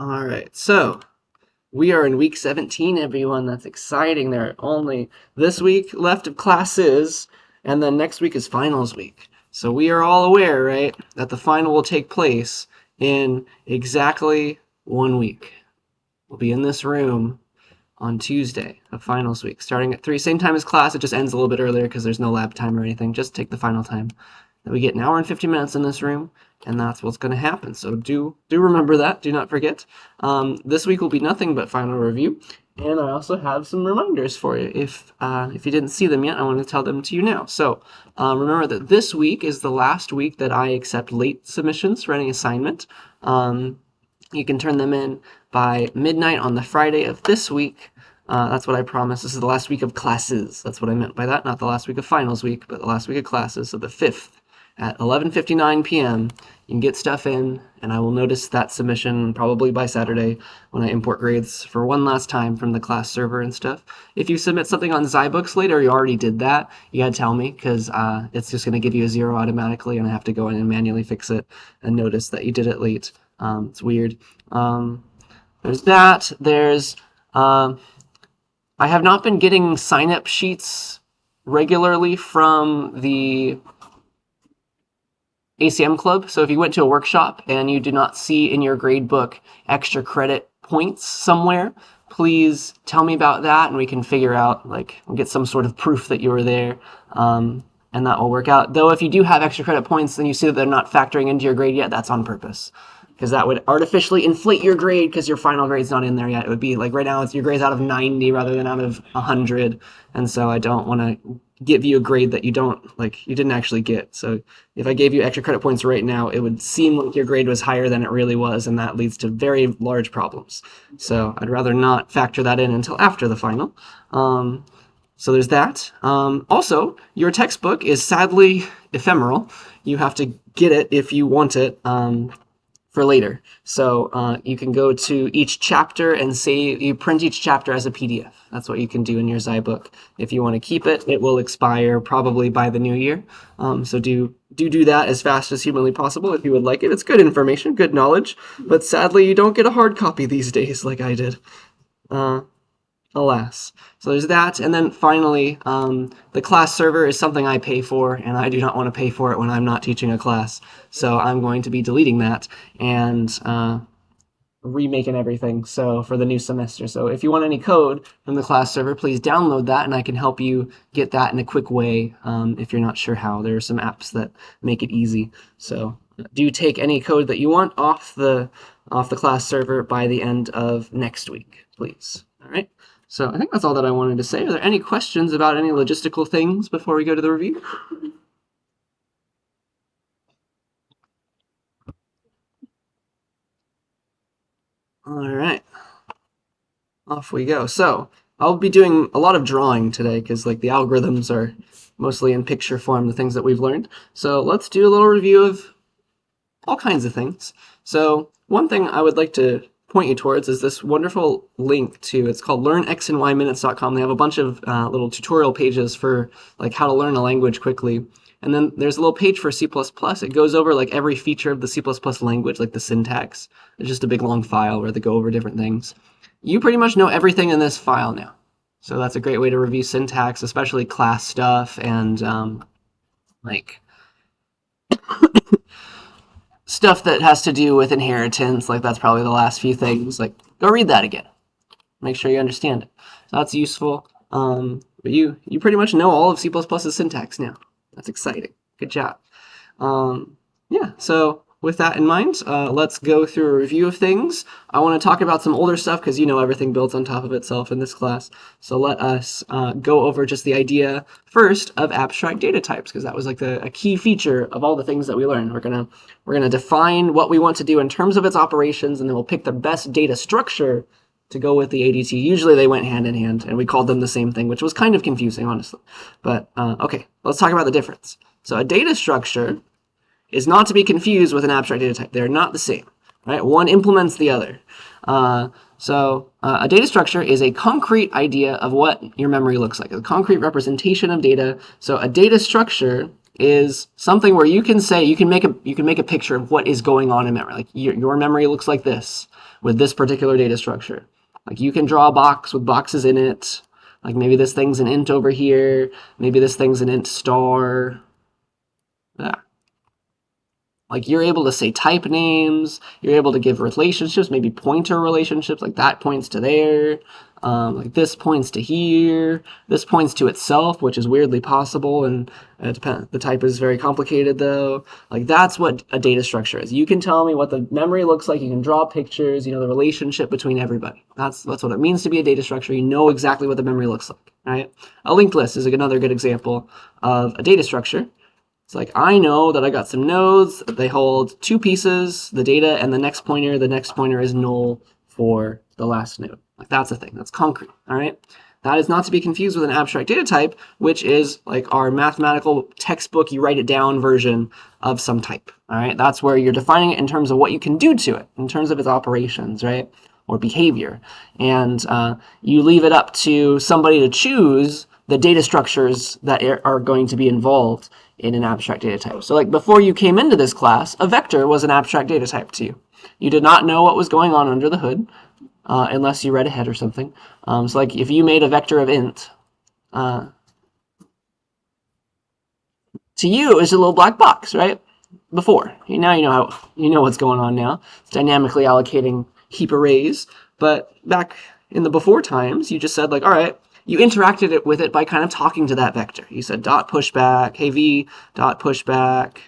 All right, so we are in week 17, everyone. That's exciting. There are only this week left of classes, and then next week is finals week. So we are all aware, right, that the final will take place in exactly 1 week. We'll be in this room on Tuesday of finals week, starting at 3, same time as class. It just ends a little bit earlier because there's no lab time or anything. Just take the final time. Then we get an hour and 50 minutes in this room, and that's what's going to happen. So do remember that. Do not forget. This week will be nothing but final review, and I also have some reminders for you. If you didn't see them yet, I want to tell them to you now. So remember that this week is the last week that I accept late submissions for any assignment. You can turn them in by midnight on the Friday of this week. That's what I promised. This is the last week of classes. That's what I meant by that. Not the last week of finals week, but the last week of classes. So the 5th at 11:59 p.m. You can get stuff in, and I will notice that submission probably by Saturday when I import grades for one last time from the class server and stuff. If you submit something on Zybooks later, or you already did that, you gotta tell me, because it's just gonna give you a 0 automatically, and I have to go in and manually fix it and notice that you did it late. It's weird. There's that. There's I have not been getting sign-up sheets regularly from the ACM Club. So if you went to a workshop and you do not see in your grade book extra credit points somewhere, please tell me about that, and we can figure out, get some sort of proof that you were there, and that will work out. Though if you do have extra credit points and you see that they're not factoring into your grade yet, that's on purpose, because that would artificially inflate your grade because your final grade's not in there yet. It would be like right now your grade's out of 90 rather than out of 100, and so I don't want to give you a grade that you didn't actually get. So if I gave you extra credit points right now, it would seem like your grade was higher than it really was, and that leads to very large problems. So I'd rather not factor that in until after the final. So there's that. Also, your textbook is sadly ephemeral. You have to get it if you want it for later. So you can go to each chapter and you print each chapter as a PDF. That's what you can do in your Zybook. If you want to keep it, it will expire probably by the new year. So do that as fast as humanly possible if you would like it. It's good information, good knowledge, but sadly you don't get a hard copy these days like I did. Alas. So there's that. And then finally, the class server is something I pay for, and I do not want to pay for it when I'm not teaching a class. So I'm going to be deleting that and remaking everything for the new semester. So if you want any code from the class server, please download that, and I can help you get that in a quick way if you're not sure how. There are some apps that make it easy. So do take any code that you want off the class server by the end of next week, please. All right. So I think that's all that I wanted to say. Are there any questions about any logistical things before we go to the review? All right. Off we go. So I'll be doing a lot of drawing today because the algorithms are mostly in picture form, the things that we've learned. So let's do a little review of all kinds of things. So one thing I would like to point you towards is this wonderful link it's called learnxandYminutes.com. They have a bunch of little tutorial pages for how to learn a language quickly. And then there's a little page for C++. It goes over every feature of the C++ language, like the syntax. It's just a big long file where they go over different things. You pretty much know everything in this file now. So that's a great way to review syntax, especially class stuff and stuff that has to do with inheritance. That's probably the last few things. Go read that again. Make sure you understand it. So that's useful. But you pretty much know all of C++'s syntax now. That's exciting. Good job. Yeah, so with that in mind, let's go through a review of things. I want to talk about some older stuff because everything builds on top of itself in this class. So let us go over just the idea first of abstract data types, because that was a key feature of all the things that we learned. We're gonna define what we want to do in terms of its operations, and then we'll pick the best data structure to go with the ADT. Usually they went hand in hand, and we called them the same thing, which was kind of confusing, honestly. But okay, let's talk about the difference. So a data structure is not to be confused with an abstract data type. They're not the same, right? One implements the other. So a data structure is a concrete idea of what your memory looks like, a concrete representation of data. So a data structure is something where you can say, you can make a picture of what is going on in memory. Like your memory looks like this with this particular data structure. Like you can draw a box with boxes in it. Like maybe this thing's an int over here. Maybe this thing's an int star. Yeah. Like you're able to say type names, you're able to give relationships, maybe pointer relationships, like that points to there, like this points to here, this points to itself, which is weirdly possible, and the type is very complicated though. Like that's what a data structure is. You can tell me what the memory looks like, you can draw pictures, the relationship between everybody. That's what it means to be a data structure. You know exactly what the memory looks like, right? A linked list is another good example of a data structure. It's like, I know that I got some nodes, they hold two pieces, the data and the next pointer is null for the last node. Like that's a thing, that's concrete, all right? That is not to be confused with an abstract data type, which is like our mathematical textbook, you write it down version of some type, all right? That's where you're defining it in terms of what you can do to it, in terms of its operations, right? Or behavior. And you leave it up to somebody to choose the data structures that are going to be involved in an abstract data type. So like before you came into this class, a vector was an abstract data type to you. You did not know what was going on under the hood unless you read ahead or something. So like if you made a vector of int, to you it's a little black box, right? Before. Now you know what's going on now. It's dynamically allocating heap arrays. But back in the before times, you just said like, all right, you interacted with it by kind of talking to that vector. You said dot pushback, hey v dot pushback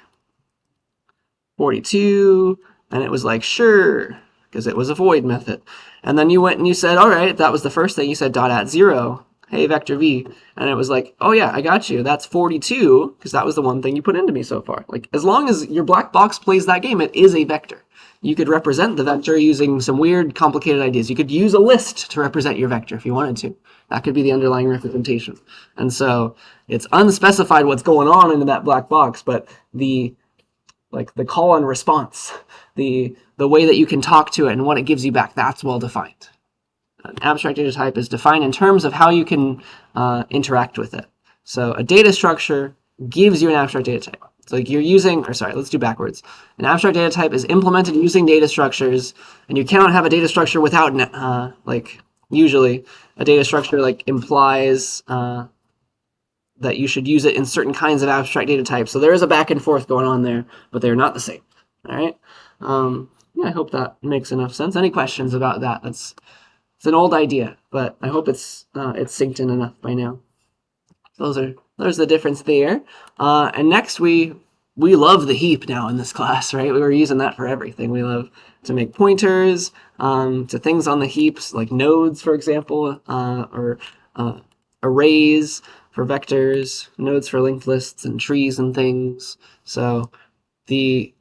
42, and it was like sure, because it was a void method. And then you went and you said, all right, that was the first thing. You said dot at 0, hey vector v, and it was like, oh yeah, I got you. That's 42, because that was the one thing you put into me so far. Like as long as your black box plays that game, it is a vector. You could represent the vector using some weird, complicated ideas. You could use a list to represent your vector if you wanted to. That could be the underlying representation. And so it's unspecified what's going on in that black box, but the call and response, the way that you can talk to it and what it gives you back, that's well defined. An abstract data type is defined in terms of how you can interact with it. So a data structure gives you an abstract data type. So like you're using, or sorry, let's do backwards. An abstract data type is implemented using data structures, and you cannot have a data structure without, usually a data structure like implies that you should use it in certain kinds of abstract data types. So there is a back and forth going on there, but they're not the same. All right. Yeah, I hope that makes enough sense. Any questions about that? It's an old idea, but I hope it's synced in enough by now. There's the difference there. And next we love the heap now in this class, right? We were using that for everything. We love to make pointers to things on the heaps, like nodes, for example, or arrays for vectors, nodes for linked lists, and trees and things. So the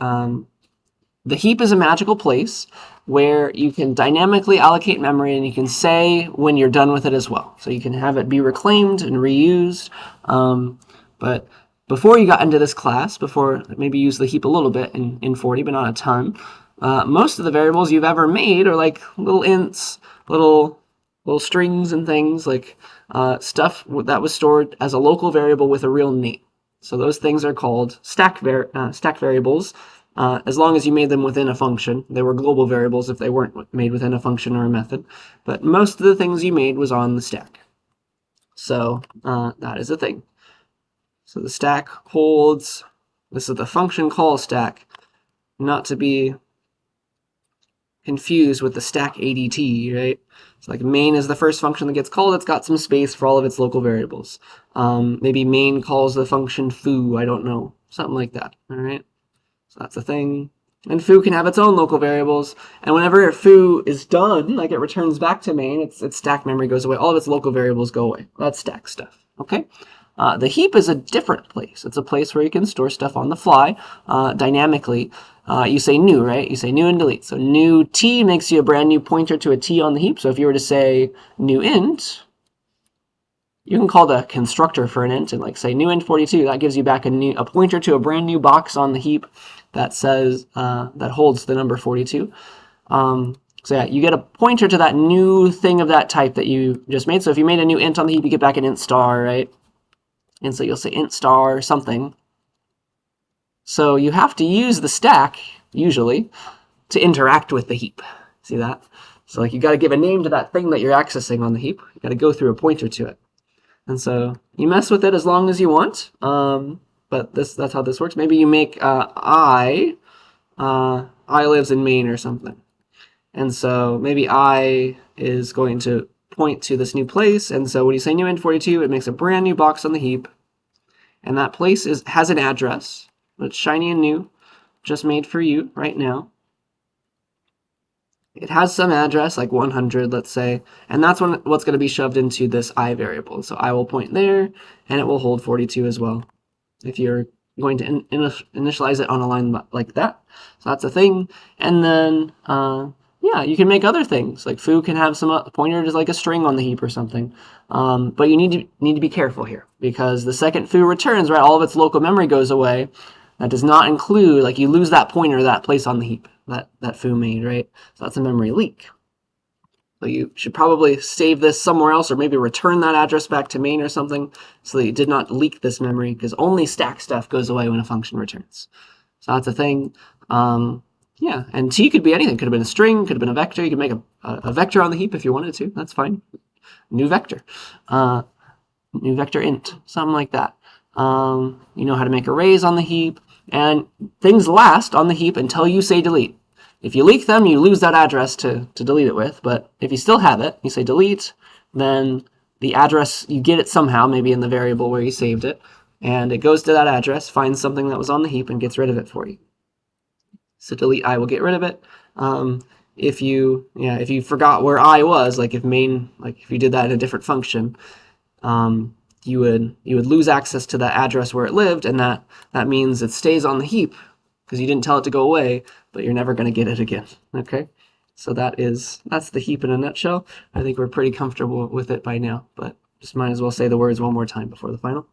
heap is a magical place where you can dynamically allocate memory, and you can say when you're done with it as well. So you can have it be reclaimed and reused. But before you got into this class, before maybe use the heap a little bit in 40, but not a ton, most of the variables you've ever made are like little ints, little strings and things, like stuff that was stored as a local variable with a real name. So those things are called stack variables. As long as you made them within a function. They were global variables if they weren't made within a function or a method. But most of the things you made was on the stack. So that is a thing. So the stack holds, this is the function call stack, not to be confused with the stack ADT, right? It's like main is the first function that gets called. It's got some space for all of its local variables. Maybe main calls the function foo, I don't know. Something like that, all right? So that's a thing. And foo can have its own local variables. And whenever foo is done, like it returns back to main, its stack memory goes away. All of its local variables go away. That's stack stuff, okay? The heap is a different place. It's a place where you can store stuff on the fly dynamically. You say new, right? You say new and delete. So new t makes you a brand new pointer to a t on the heap. So if you were to say new int, you can call the constructor for an int and like say new int 42. That gives you back a pointer to a brand new box on the heap that says that holds the number 42. So yeah, you get a pointer to that new thing of that type that you just made. So if you made a new int on the heap, you get back an int star, right? And so you'll say int star something. So you have to use the stack, usually, to interact with the heap. See that? So like you got to give a name to that thing that you're accessing on the heap. You got to go through a pointer to it. And so you mess with it as long as you want. But that's how this works. Maybe you make I lives in Maine or something. And so maybe I is going to point to this new place. And so when you say new N42, it makes a brand new box on the heap. And that place has an address. It's shiny and new, just made for you right now. It has some address, like 100, let's say, and that's what's going to be shoved into this I variable. So I will point there, and it will hold 42 as well, if you're going to initialize it on a line like that. So that's a thing. And then, yeah, you can make other things. Like foo can have some pointer to like a string on the heap or something. But you need to be careful here, because the second foo returns, right, all of its local memory goes away. That does not include, like, you lose that pointer, that place on the heap that foo made, right? So that's a memory leak. So you should probably save this somewhere else, or maybe return that address back to main or something, so that you did not leak this memory, because only stack stuff goes away when a function returns. So that's a thing. Yeah, and T could be anything. Could have been a string, could have been a vector. You could make a vector on the heap if you wanted to. That's fine. New vector. New vector int, something like that. You know how to make arrays on the heap, and things last on the heap until you say delete. If you leak them, you lose that address to delete it with, but if you still have it, you say delete, then the address, you get it somehow, maybe in the variable where you saved it, and it goes to that address, finds something that was on the heap, and gets rid of it for you. So delete I will get rid of it. If you forgot where I was, like if you did that in a different function, you would lose access to that address where it lived, and that means it stays on the heap because you didn't tell it to go away, but you're never going to get it again. Okay, so that's the heap in a nutshell. I think we're pretty comfortable with it by now, but just might as well say the words one more time before the final.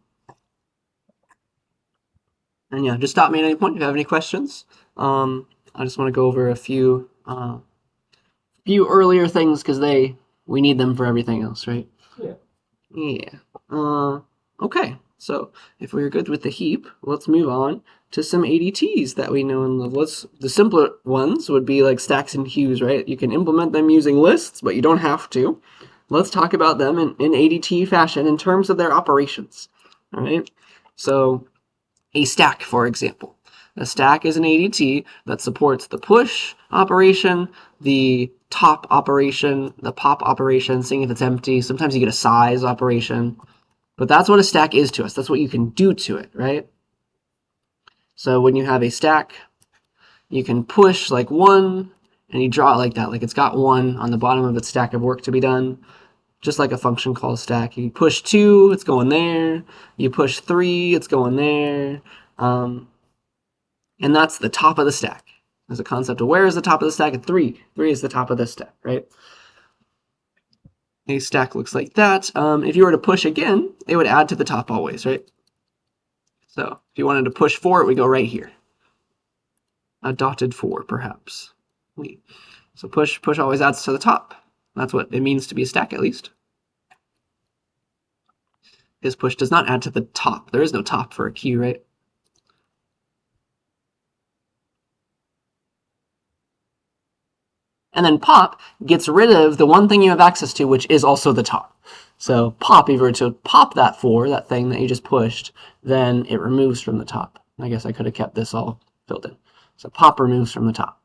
And yeah, just stop me at any point if you have any questions. I just want to go over a few earlier things because we need them for everything else, right? Yeah. Yeah. Okay, so if we're good with the heap, let's move on to some ADTs that we know and love. The simpler ones would be like stacks and queues, right? You can implement them using lists, but you don't have to. Let's talk about them in ADT fashion in terms of their operations. All right, so a stack, for example. A stack is an ADT that supports the push operation, the top operation, the pop operation, seeing if it's empty. Sometimes you get a size operation. But that's what a stack is to us. That's what you can do to it, right? So when you have a stack, you can push like 1, and you draw it like that. Like it's got 1 on the bottom of its stack of work to be done, just like a function call stack. You push 2, it's going there. You push 3, it's going there. And that's the top of the stack. There's a concept of where is the top of the stack, and 3 is the top of this stack, right? A stack looks like that. If you were to push again, it would add to the top always, right? So if you wanted to push 4, it would go right here. A dotted 4, perhaps. So push always adds to the top. That's what it means to be a stack, at least. Because push does not add to the top. There is no top for a queue, right? And then pop gets rid of the one thing you have access to, which is also the top. So pop, if you were to pop that 4, that thing that you just pushed, then it removes from the top. I guess I could have kept this all filled in. So pop removes from the top.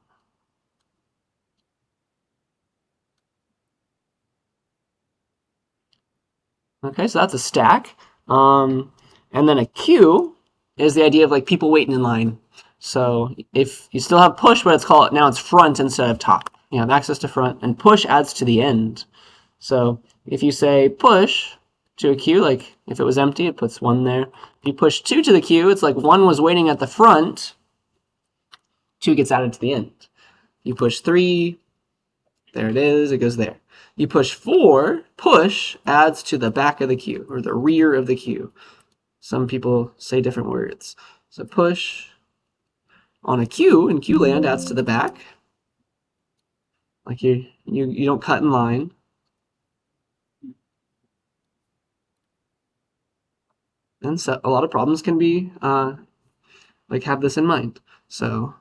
Okay, so that's a stack. And then a queue is the idea of like people waiting in line. So if you still have push, but now it's front instead of top. You have access to front, and push adds to the end. So if you say push to a queue, like if it was empty, it puts 1 there. If you push 2 to the queue, it's like 1 was waiting at the front, 2 gets added to the end. You push 3, there it is, it goes there. You push 4, push adds to the back of the queue, or the rear of the queue. Some people say different words. So push on a queue in queue land adds to the back. Like you don't cut in line. And so a lot of problems can be like have this in mind. So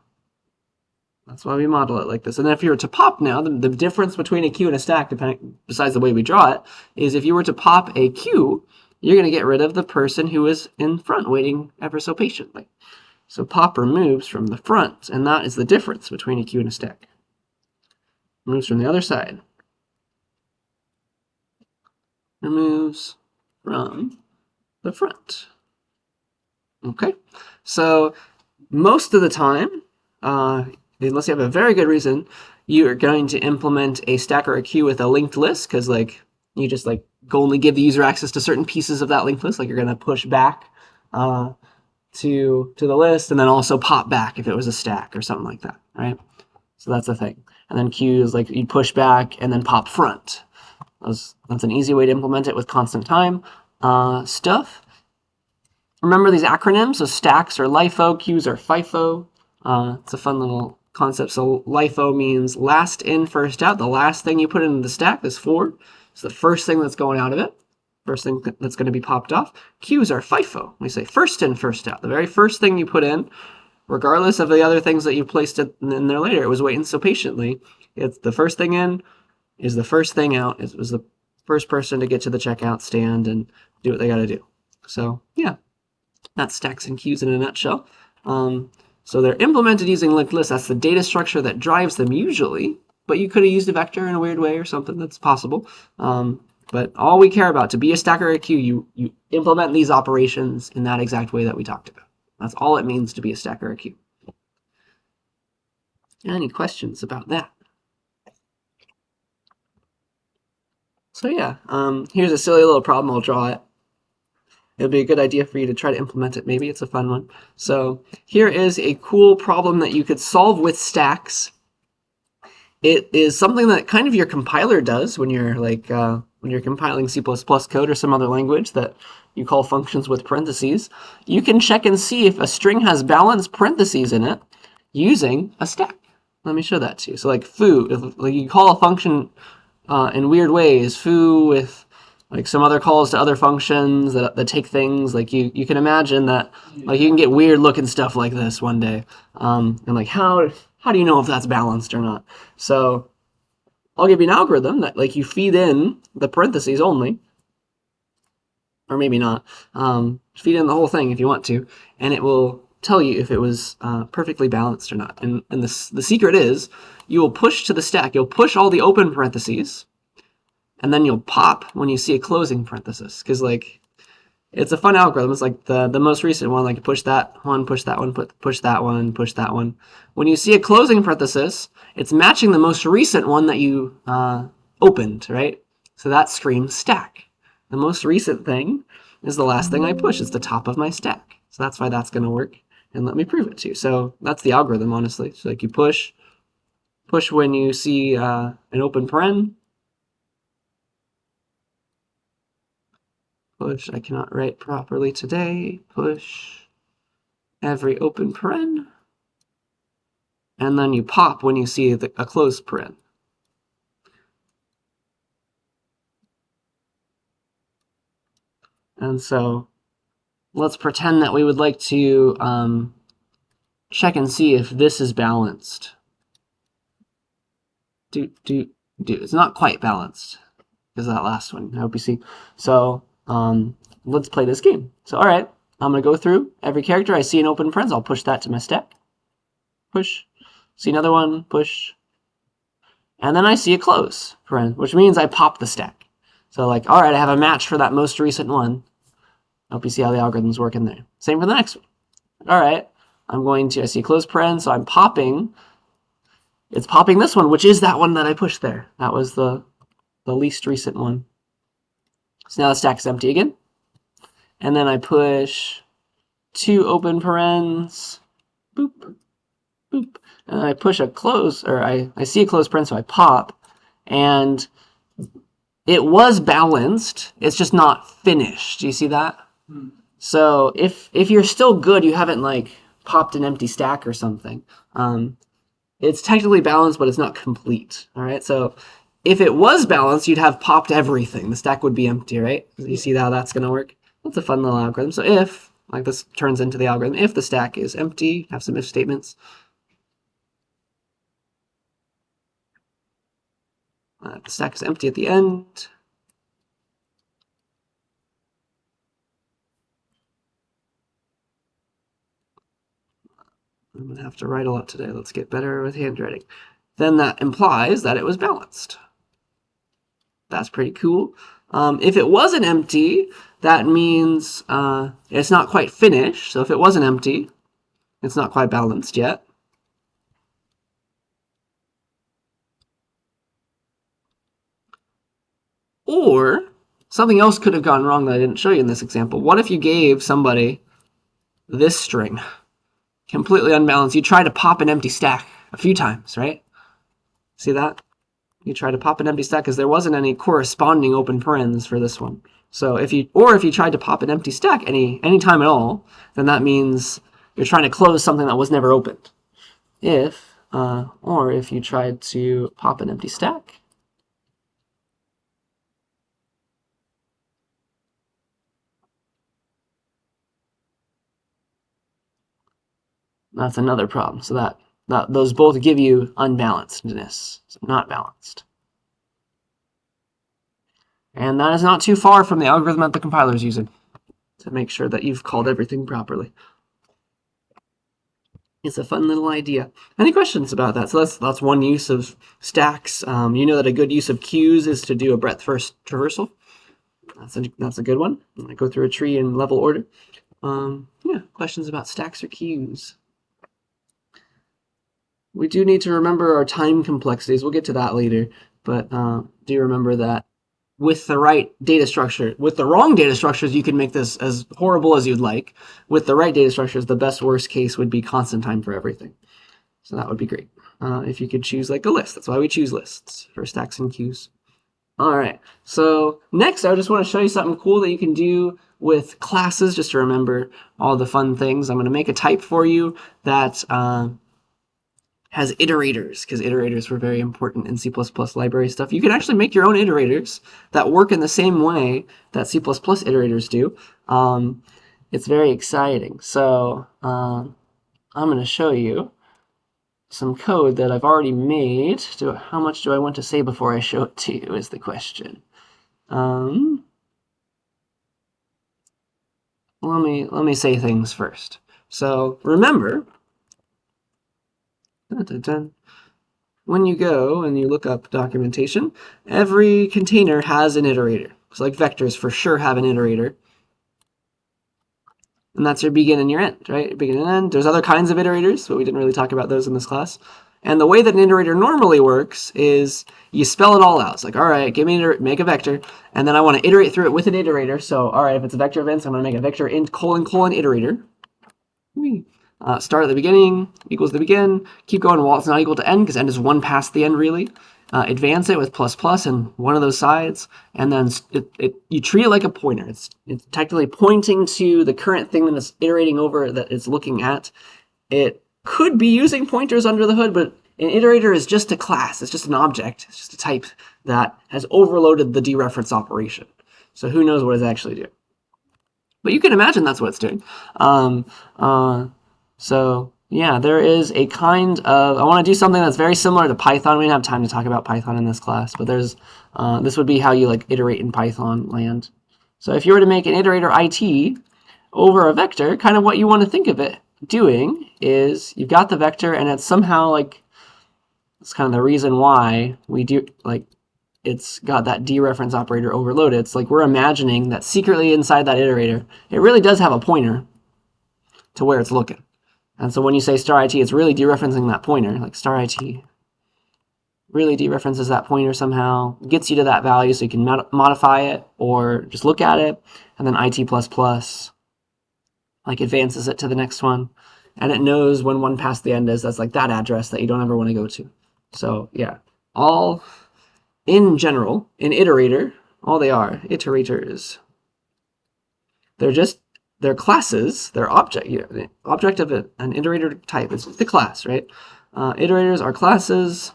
that's why we model it like this. And then if you were to pop now, the difference between a queue and a stack, besides the way we draw it, is if you were to pop a queue, you're going to get rid of the person who is in front waiting ever so patiently. So pop removes from the front, and that is the difference between a queue and a stack. Removes from the other side. Removes from the front. Okay, so most of the time, unless you have a very good reason, you are going to implement a stack or a queue with a linked list, because like you just like only give the user access to certain pieces of that linked list. Like you're going to push back to the list, and then also pop back if it was a stack or something like that, right? So that's the thing. And then queue is like you push back and then pop front. That's an easy way to implement it with constant time stuff. Remember these acronyms. So stacks are LIFO, queues are FIFO. It's a fun little concept. So LIFO means last in, first out. The last thing you put into the stack is 4. It's the first thing that's going out of it. First thing that's going to be popped off. Queues are FIFO. We say first in, first out. The very first thing you put in, regardless of the other things that you placed in there later. It was waiting so patiently. It's the first thing in is the first thing out. It was the first person to get to the checkout stand and do what they got to do. So yeah, that's stacks and queues in a nutshell. So they're implemented using linked lists. That's the data structure that drives them usually, but you could have used a vector in a weird way or something. That's possible. But all we care about, to be a stack or a queue, you implement these operations in that exact way that we talked about. That's all it means to be a stack or a queue. Any questions about that? So yeah, here's a silly little problem. I'll draw it. It'll be a good idea for you to try to implement it. Maybe it's a fun one. So here is a cool problem that you could solve with stacks. It is something that kind of your compiler does when you're like when you're compiling C++ code or some other language that you call functions with parentheses. You can check and see if a string has balanced parentheses in it using a stack. Let me show that to you. So like foo, like you call a function in weird ways, foo with like some other calls to other functions that take things, like you can imagine that like you can get weird looking stuff like this one day. And like how do you know if that's balanced or not? So I'll give you an algorithm that like you feed in the parentheses only, or maybe not. Feed in the whole thing if you want to, and it will tell you if it was perfectly balanced or not. And the secret is you will push to the stack. You'll push all the open parentheses, and then you'll pop when you see a closing parenthesis. Because like it's a fun algorithm. It's like the most recent one, like push that one, push that one, push that one, push that one. When you see a closing parenthesis, it's matching the most recent one that you opened, right? So that screams stack. The most recent thing is the last thing I push. It's the top of my stack. So that's why that's going to work. And let me prove it to you. So that's the algorithm, honestly. So like you push when you see an open paren. Push, I cannot write properly today. Push every open paren. And then you pop when you see a closed paren. And so let's pretend that we would like to check and see if this is balanced. It's not quite balanced because of that last one. I hope you see. So let's play this game. So all right, I'm going to go through every character. I see an open paren, I'll push that to my stack. Push. See another one, push. And then I see a close paren, which means I pop the stack. So like, all right, I have a match for that most recent one. I hope you see how the algorithms work in there. Same for the next one. All right, I see a close paren, so I'm popping. It's popping this one, which is that one that I pushed there. That was the least recent one. So now the stack is empty again. And then I push 2 open parens. Boop, boop. And I push a close, or I see a close paren, so I pop. And it was balanced. It's just not finished. Do you see that? So if you're still good, you haven't like popped an empty stack or something. It's technically balanced, but it's not complete. All right. So if it was balanced, you'd have popped everything. The stack would be empty, right? You see how that's going to work? That's a fun little algorithm. So if Like this turns into the algorithm. If the stack is empty, have some if statements. The stack is empty at the end. I'm going to have to write a lot today. Let's get better with handwriting. Then that implies that it was balanced. That's pretty cool. If it wasn't empty, that means it's not quite finished. So if it wasn't empty, it's not quite balanced yet. Or something else could have gone wrong that I didn't show you in this example. What if you gave somebody this string, completely unbalanced? You try to pop an empty stack a few times, right? See that? You try to pop an empty stack because there wasn't any corresponding open parens for this one. So if you tried to pop an empty stack any time at all, then that means you're trying to close something that was never opened. Or if you tried to pop an empty stack, that's another problem. So that those both give you unbalancedness, so not balanced. And that is not too far from the algorithm that the compiler is using to make sure that you've called everything properly. It's a fun little idea. Any questions about that? So that's one use of stacks. You know that a good use of queues is to do a breadth first traversal. That's a good one. I'm going to go through a tree in level order. Yeah, questions about stacks or queues? We do need to remember our time complexities. We'll get to that later. But do remember that with the right data structure, with the wrong data structures, you can make this as horrible as you'd like. With the right data structures, the best worst case would be constant time for everything. So that would be great. If you could choose like a list. That's why we choose lists for stacks and queues. All right, so next I just want to show you something cool that you can do with classes, just to remember all the fun things. I'm going to make a type for you that has iterators, because iterators were very important in C++ library stuff. You can actually make your own iterators that work in the same way that C++ iterators do. It's very exciting. So I'm going to show you some code that I've already made. How much do I want to say before I show it to you is the question. Let me say things first. So remember, when you go and you look up documentation, every container has an iterator. So like vectors for sure have an iterator. And that's your begin and your end, right? Begin and end. There's other kinds of iterators, but we didn't really talk about those in this class. And the way that an iterator normally works is you spell it all out. It's like, all right, make a vector, and then I want to iterate through it with an iterator. So, all right, if it's a vector events, I'm going to make a vector int : iterator. Start at the beginning, equals the begin. Keep going while it's not equal to end, because end is one past the end, really. Advance it with ++ and one of those sides, and then you treat it like a pointer. It's technically pointing to the current thing that it's iterating over, that it's looking at. It could be using pointers under the hood, but an iterator is just a class. It's just an object. It's just a type that has overloaded the dereference operation. So who knows what it's actually doing? But you can imagine that's what it's doing. So yeah, there is a kind of, I want to do something that's very similar to Python. We don't have time to talk about Python in this class, but there's this would be how you like iterate in Python land. So if you were to make an iterator IT over a vector, kind of what you want to think of it doing is you've got the vector, and it's somehow like, it's kind of the reason why we do, like, it's got that dereference operator overloaded. It's like we're imagining that secretly inside that iterator, it really does have a pointer to where it's looking. And so when you say star IT, it's really dereferencing that pointer, like star IT really dereferences that pointer somehow, gets you to that value so you can modify it or just look at it, and then IT++ like advances it to the next one, and it knows when one past the end is. That's like that address that you don't ever want to go to. So yeah, all in general, an iterator, all they are, iterators. They're classes, they're object, the object of an iterator type. It's the class, right? Iterators are classes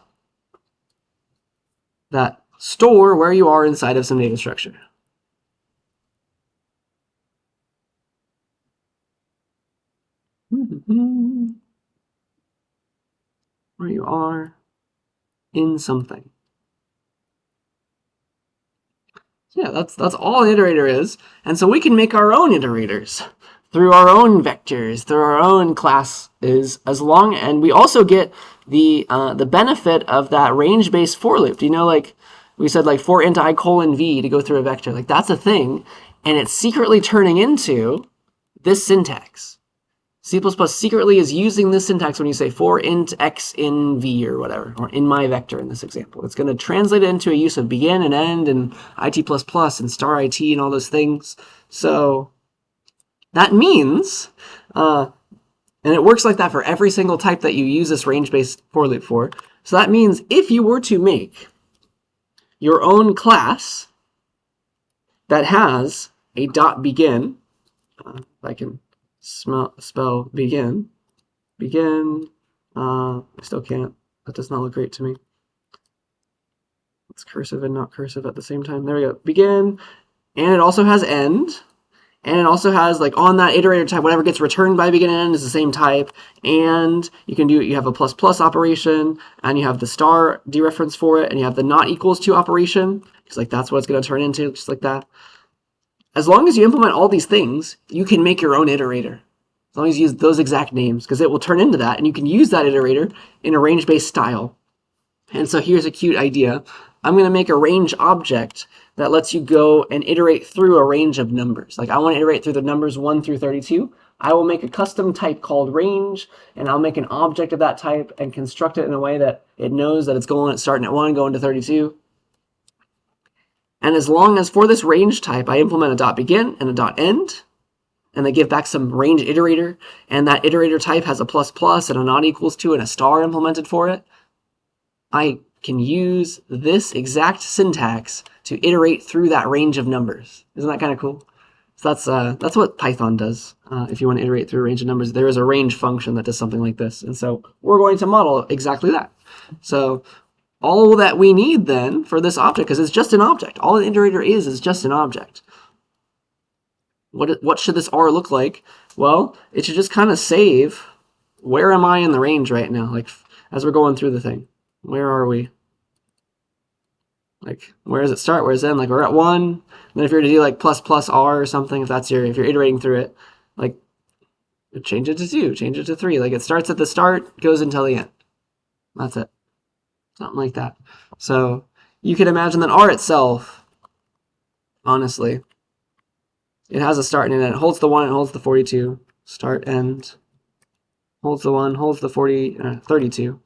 that store where you are inside of some data structure. where you are in something. Yeah, that's all an iterator is. And so we can make our own iterators through our own vectors, through our own classes, and we also get the benefit of that range-based for loop. Do you know, like we said, like for int I colon v to go through a vector, like that's a thing, and it's secretly turning into this syntax. C++ secretly is using this syntax when you say for int x in v or whatever, or in my vector in this example. It's going to translate it into a use of begin and end and IT++ and star IT and all those things. So that means, and it works like that for every single type that you use this range-based for loop for. So that means if you were to make your own class that has a .begin, if I can spell begin, I still can't, that does not look great to me. It's cursive and not cursive at the same time. There we go, begin, and it also has end, and it also has, like, on that iterator type, whatever gets returned by begin and end is the same type, and you have a plus plus operation, and you have the star dereference for it, and you have the not equals to operation, because like that's what it's going to turn into, just like that. As long as you implement all these things, you can make your own iterator. As long as you use those exact names, because it will turn into that, and you can use that iterator in a range-based style. And so here's a cute idea. I'm going to make a range object that lets you go and iterate through a range of numbers. Like I want to iterate through the numbers 1 through 32. I will make a custom type called range, and I'll make an object of that type and construct it in a way that it knows that it's starting at 1, going to 32. And as long as for this range type, I implement a .begin and a .end, and they give back some range iterator, and that iterator type has a plus plus and a not equals to and a star implemented for it, I can use this exact syntax to iterate through that range of numbers. Isn't that kind of cool? So that's what Python does. If you want to iterate through a range of numbers, there is a range function that does something like this. And so we're going to model exactly that. So all that we need then for this object, because it's just an object. All an iterator is just an object. What should this R look like? Well, it should just kind of save, where am I in the range right now? Like, as we're going through the thing, where are we? Like, where does it start? Where does it end? Like, we're at 1. And then if you're to do like plus plus R or something, if you're iterating through it, like, change it to 2, change it to 3. Like, it starts at the start, goes until the end. That's it. Something like that. So you can imagine that R itself, honestly, it has a start and an end. It holds the 1, it holds the 42. Start, end. Holds the 1, holds the 32.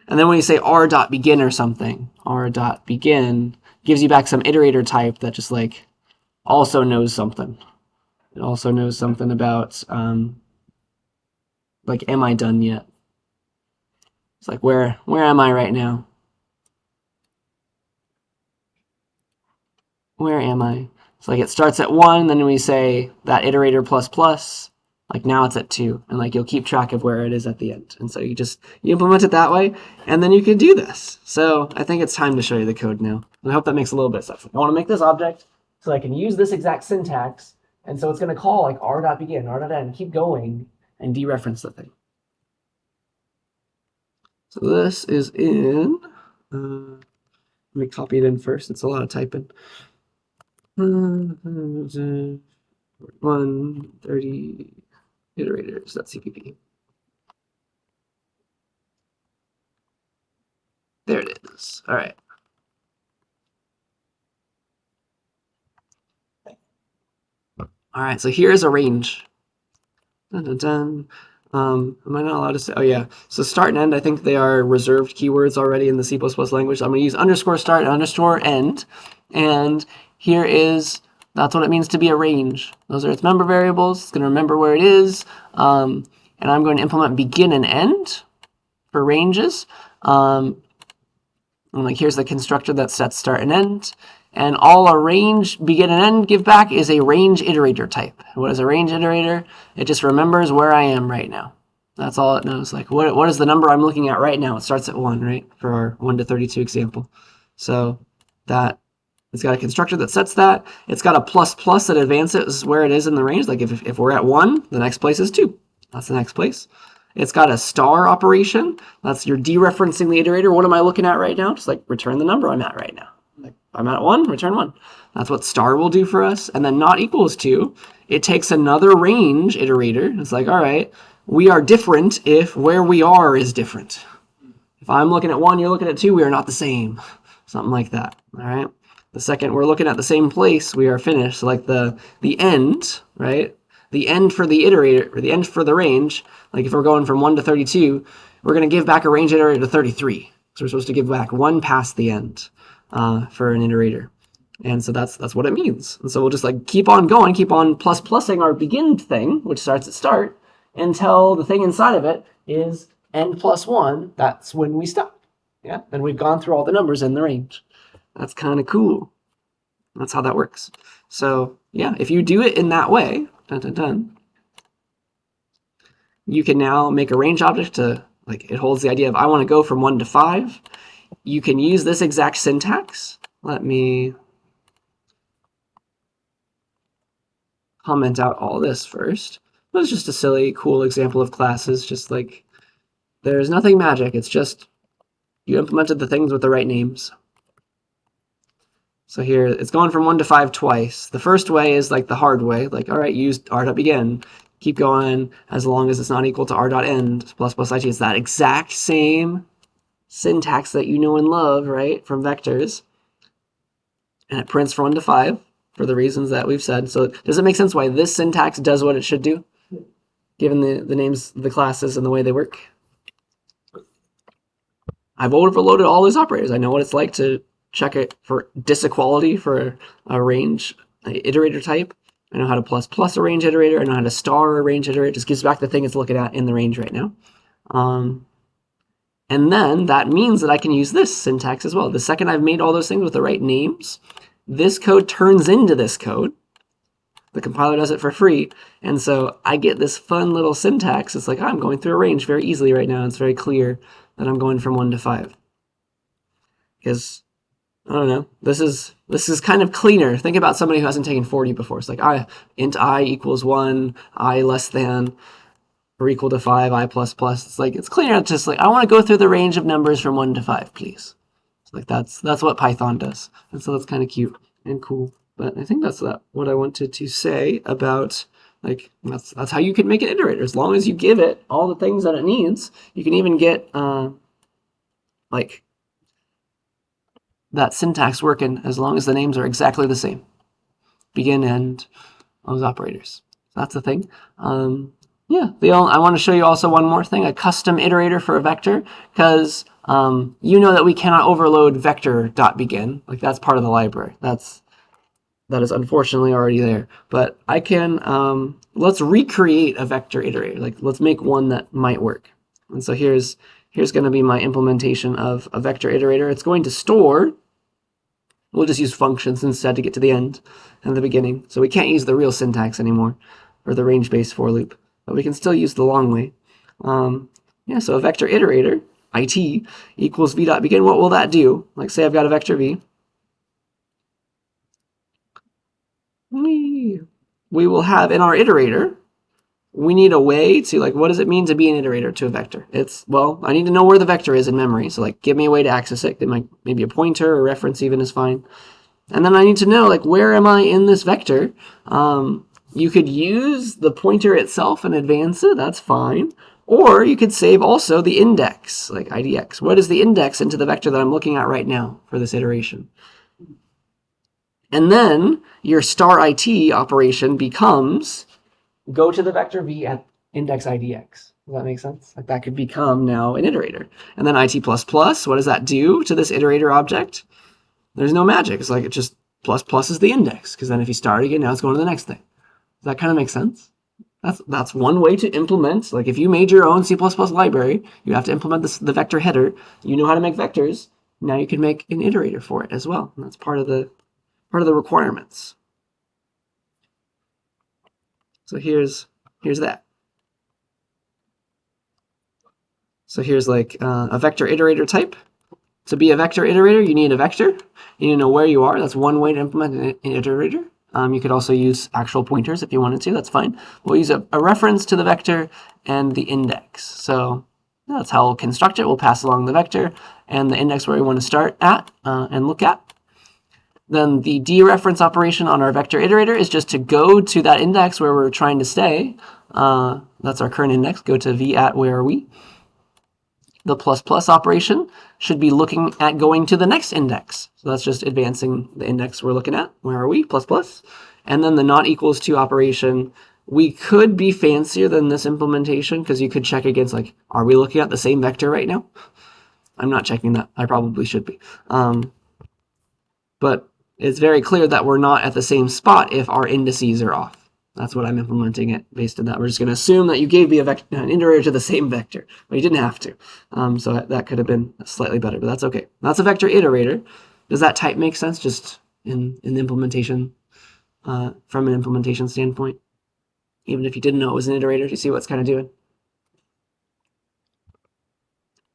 And then when you say r.begin or something, r.begin gives you back some iterator type that just like also knows something. It also knows something about like, am I done yet? It's like, where am I right now? Where am I? So like it starts at 1, then we say that iterator plus plus, like now it's at 2, and like you'll keep track of where it is at the end. And so you implement it that way, and then you can do this. So I think it's time to show you the code now. And I hope that makes a little bit of sense. I want to make this object so I can use this exact syntax, and so it's going to call like r.begin, r.end, keep going, and dereference the thing. So this is in, let me copy it in first. It's a lot of typing. 130 iterators, that's CPP. There it is. All right. All right, so here's a range. Dun, dun, dun. Am I not allowed to say? Oh, yeah. So start and end, I think they are reserved keywords already in the C++ language. I'm going to use underscore start and underscore end. And here is, that's what it means to be a range. Those are its member variables. It's going to remember where it is. And I'm going to implement begin and end for ranges. And like, here's the constructor that sets start and end. And all a range begin and end give back is a range iterator type. What is a range iterator? It just remembers where I am right now. That's all it knows. Like, what is the number I'm looking at right now? It starts at 1, right? For our 1 to 32 example. So that It's got a constructor that sets that. It's got a plus plus that advances where it is in the range. Like if we're at 1, the next place is 2. That's the next place. It's got a star operation. That's you're dereferencing the iterator. What am I looking at right now? Just like return the number I'm at right now. Like I'm at 1, return 1. That's what star will do for us. And then not equals 2. It takes another range iterator. It's like, all right, we are different if where we are is different. If I'm looking at 1, you're looking at 2, we are not the same. Something like that. All right. The second we're looking at the same place, we are finished. So like the end, right? The end for the iterator, or the end for the range, like if we're going from 1 to 32, we're going to give back a range iterator to 33. So we're supposed to give back 1 past the end for an iterator. And so that's what it means. And so we'll just like keep on going, keep on plus plussing our begin thing, which starts at start, until the thing inside of it is n plus 1. That's when we stop. Yeah, and we've gone through all the numbers in the range. That's kind of cool. That's how that works. So yeah, if you do it in that way, you can now make a range object to, like, it holds the idea of I want to go from 1 to 5. You can use this exact syntax. Let me comment out all this first. It was just a silly, cool example of classes. Just like there's nothing magic. It's just you implemented the things with the right names. So here, it's going from 1 to 5 twice. The first way is like the hard way, like, all right, use r.begin. Keep going as long as it's not equal to r.end plus plus it. It's that exact same syntax that you know and love, right, from vectors. And it prints from 1 to 5 for the reasons that we've said. So does it make sense why this syntax does what it should do, given the names of the classes and the way they work? I've overloaded all those operators. I know what it's like to check it for disequality for a range iterator type. I know how to plus plus a range iterator. I know how to star a range iterator. It just gives back the thing it's looking at in the range right now. And then that means that I can use this syntax as well. The second I've made all those things with the right names, this code turns into this code. The compiler does it for free. And so I get this fun little syntax. It's like, I'm going through a range very easily right now. It's very clear that I'm going from 1 to 5. Because, I don't know, this is kind of cleaner. Think about somebody who hasn't taken 40 before. It's like, int I equals 1, I less than, or equal to 5, I plus plus. It's like, it's cleaner. It's just like, I want to go through the range of numbers from 1 to 5, please. It's like, that's what Python does. And so that's kind of cute and cool. But I think that's what I wanted to say about, like, that's how you can make an iterator. As long as you give it all the things that it needs, you can even get, like, that syntax working as long as the names are exactly the same. Begin, end, those operators. So that's the thing. Yeah, I want to show you also one more thing, a custom iterator for a vector, because you know that we cannot overload vector.begin. Like, that's part of the library. That is unfortunately already there. But I can, let's recreate a vector iterator. Like, let's make one that might work. And so here's going to be my implementation of a vector iterator. It's going to store, we'll just use functions instead to get to the end and the beginning. So we can't use the real syntax anymore, or the range-based for loop. But we can still use the long way. Yeah, so a vector iterator, it, equals v.begin. What will that do? Like, say I've got a vector v. We will have in our iterator, we need a way to, like, what does it mean to be an iterator to a vector? It's, well, I need to know where the vector is in memory. So, like, give me a way to access it. Maybe a pointer or reference even is fine. And then I need to know, like, where am I in this vector? You could use the pointer itself and advance it. That's fine. Or you could save also the index, like idx. What is the index into the vector that I'm looking at right now for this iteration? And then your star it operation becomes go to the vector v at index idx. Does that make sense? Like, that could become now an iterator. And then it++, what does that do to this iterator object? There's no magic. It's like, it just plus is the index, because then if you start again, now it's going to the next thing. Does that kind of make sense? That's one way to implement. Like, if you made your own C++ library, you have to implement the vector header. You know how to make vectors. Now you can make an iterator for it as well. And that's part of the requirements. So here's that. So here's like a vector iterator type. To be a vector iterator, you need a vector. You need to know where you are. That's one way to implement an iterator. You could also use actual pointers if you wanted to. That's fine. We'll use a reference to the vector and the index. So that's how we'll construct it. We'll pass along the vector and the index where we want to start at and look at. Then the dereference operation on our vector iterator is just to go to that index where we're trying to stay. That's our current index. Go to v at where are we. The plus plus operation should be looking at going to the next index. So that's just advancing the index we're looking at. Where are we? Plus plus. And then the not equals to operation. We could be fancier than this implementation because you could check against, like, are we looking at the same vector right now? I'm not checking that. I probably should be. But it's very clear that we're not at the same spot if our indices are off. That's what I'm implementing it based on that. We're just going to assume that you gave me an iterator to the same vector, but you didn't have to. So that could have been slightly better, but that's okay. That's a vector iterator. Does that type make sense just in the implementation, from an implementation standpoint? Even if you didn't know it was an iterator, you see what it's kind of doing?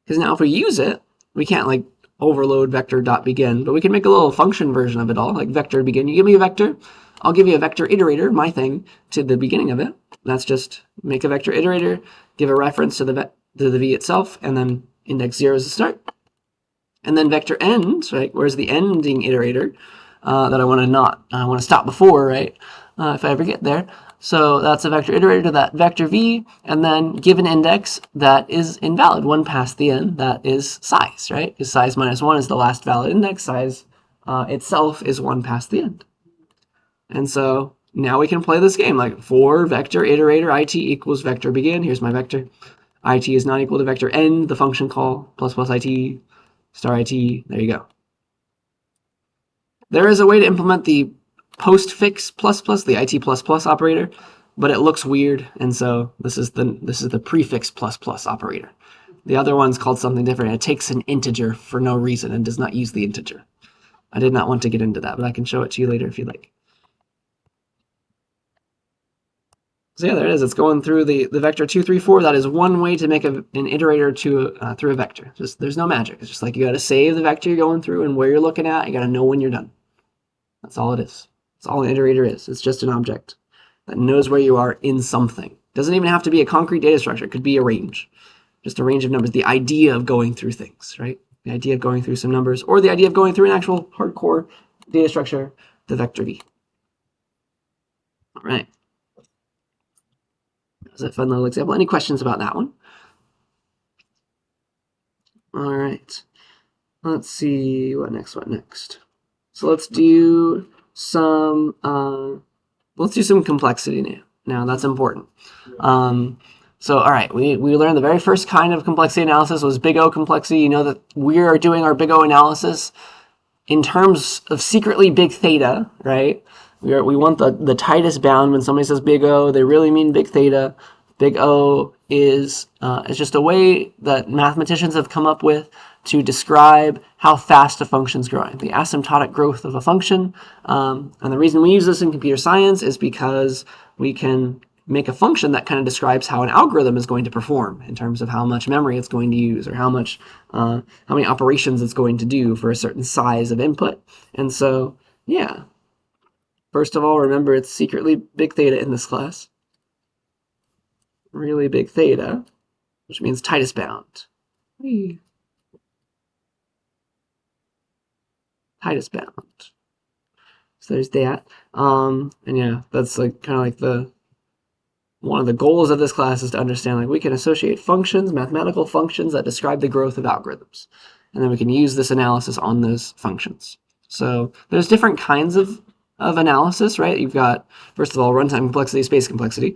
Because now if we use it, we can't like overload vector.begin, but we can make a little function version of it all, like vector begin. You give me a vector, I'll give you a vector iterator, my thing, to the beginning of it. That's just make a vector iterator, give a reference to the v itself, and then index 0 is the start. And then vector end, right? Where's the ending iterator that I want to stop before, right? If I ever get there. So that's a vector iterator to that vector v, and then give an index that is invalid, one past the end, that is size, right? Because size minus 1 is the last valid index, size itself is 1 past the end. And so now we can play this game, like for vector iterator it equals vector begin, here's my vector, it is not equal to vector end, the function call, plus plus it, star it, there you go. There is a way to implement the postfix plus plus, the it plus plus operator, but it looks weird, and so this is the prefix plus plus operator. The other one's called something different. It takes an integer for no reason and does not use the integer. I did not want to get into that, but I can show it to you later if you like. So yeah, there it is. It's going through the vector 2, 3, 4. That is one way to make an iterator to through a vector. Just there's no magic. It's just like you got to save the vector you're going through and where you're looking at. You got to know when you're done. That's all it is. That's all an iterator is. It's just an object that knows where you are in something. Doesn't even have to be a concrete data structure. It could be a range, just a range of numbers. The idea of going through things, right? The idea of going through some numbers, or the idea of going through an actual hardcore data structure, the vector v. All right. That's a fun little example. Any questions about that one? All right. Let's see what next. So let's do some complexity now. That's important. So all right, we learned the very first kind of complexity analysis was big O complexity. You know that we are doing our big O analysis in terms of secretly big theta, right? We want the tightest bound. When somebody says big O, they really mean big theta. Big O is just a way that mathematicians have come up with to describe how fast a function is growing, the asymptotic growth of a function. And the reason we use this in computer science is because we can make a function that kind of describes how an algorithm is going to perform in terms of how much memory it's going to use or how many operations it's going to do for a certain size of input. And so, yeah. First of all, remember it's secretly big theta in this class. Really big theta, which means tightest bound. Tightest bound. So there's that. And yeah, that's like kind of like one of the goals of this class is to understand like we can associate functions, mathematical functions that describe the growth of algorithms. And then we can use this analysis on those functions. So there's different kinds of analysis, right? You've got, first of all, runtime complexity, space complexity.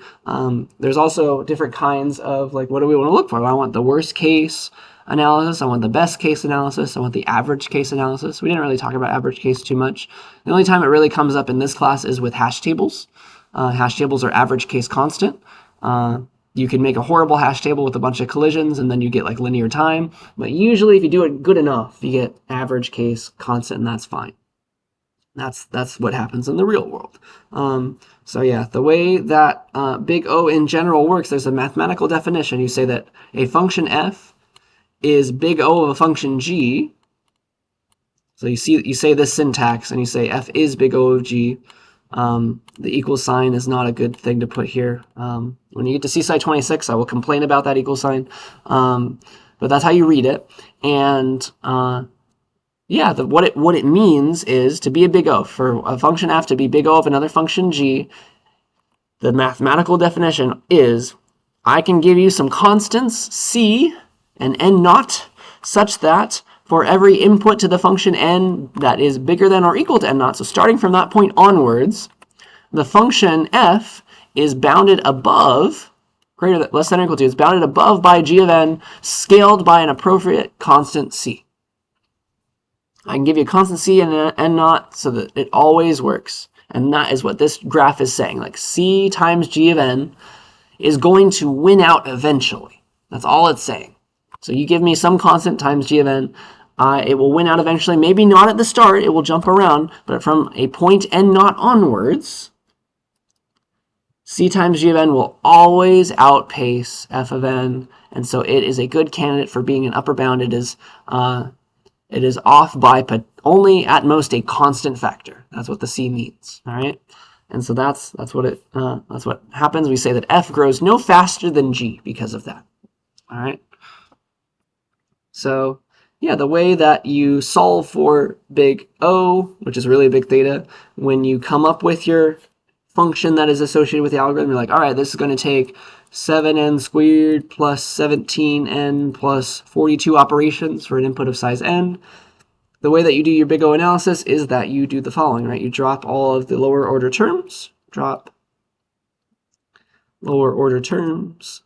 There's also different kinds of, like, what do we want to look for? I want the worst case analysis. I want the best case analysis. I want the average case analysis. We didn't really talk about average case too much. The only time it really comes up in this class is with hash tables. Hash tables are average case constant. You can make a horrible hash table with a bunch of collisions and then you get like linear time. But usually if you do it good enough, you get average case constant, and that's fine. That's what happens in the real world. So yeah, the way that big O in general works, there's a mathematical definition. You say that a function f is big O of a function g So you say this syntax and you say f is big O of g. The equal sign is not a good thing to put here. When you get to CSCI 26, I will complain about that equal sign. But that's how you read it. And yeah, what it means is to be a big O. For a function f to be big O of another function g, the mathematical definition is I can give you some constants c and n naught such that for every input to the function n that is bigger than or equal to n naught, so starting from that point onwards, the function f is bounded above, less than or equal to, is bounded above by g of n, scaled by an appropriate constant c. I can give you a constant c and an n naught so that it always works. And that is what this graph is saying. Like c times g of n is going to win out eventually. That's all it's saying. So you give me some constant times g of n, it will win out eventually. Maybe not at the start, it will jump around, but from a point n naught onwards, c times g of n will always outpace f of n, and so it is a good candidate for being an upper bound. It is off by only at most a constant factor. That's what the c means. All right, and so that's what happens. We say that f grows no faster than g because of that. All right. So yeah, the way that you solve for big O, which is really big theta, when you come up with your function that is associated with the algorithm, you're like, all right, this is going to take 7n squared plus 17n plus 42 operations for an input of size n. The way that you do your big O analysis is that you do the following, right? You drop all of the lower order terms, drop lower order terms,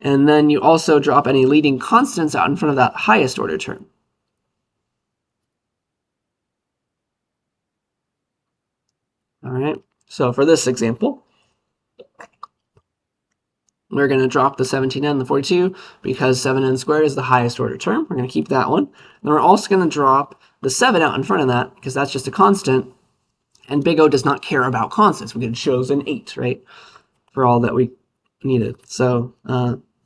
and then you also drop any leading constants out in front of that highest order term. All right, so for this example, we're going to drop the 17n and the 42 because 7n squared is the highest order term. We're going to keep that one. Then we're also going to drop the 7 out in front of that because that's just a constant, and big O does not care about constants. We could have chosen 8, right, for all that we needed. So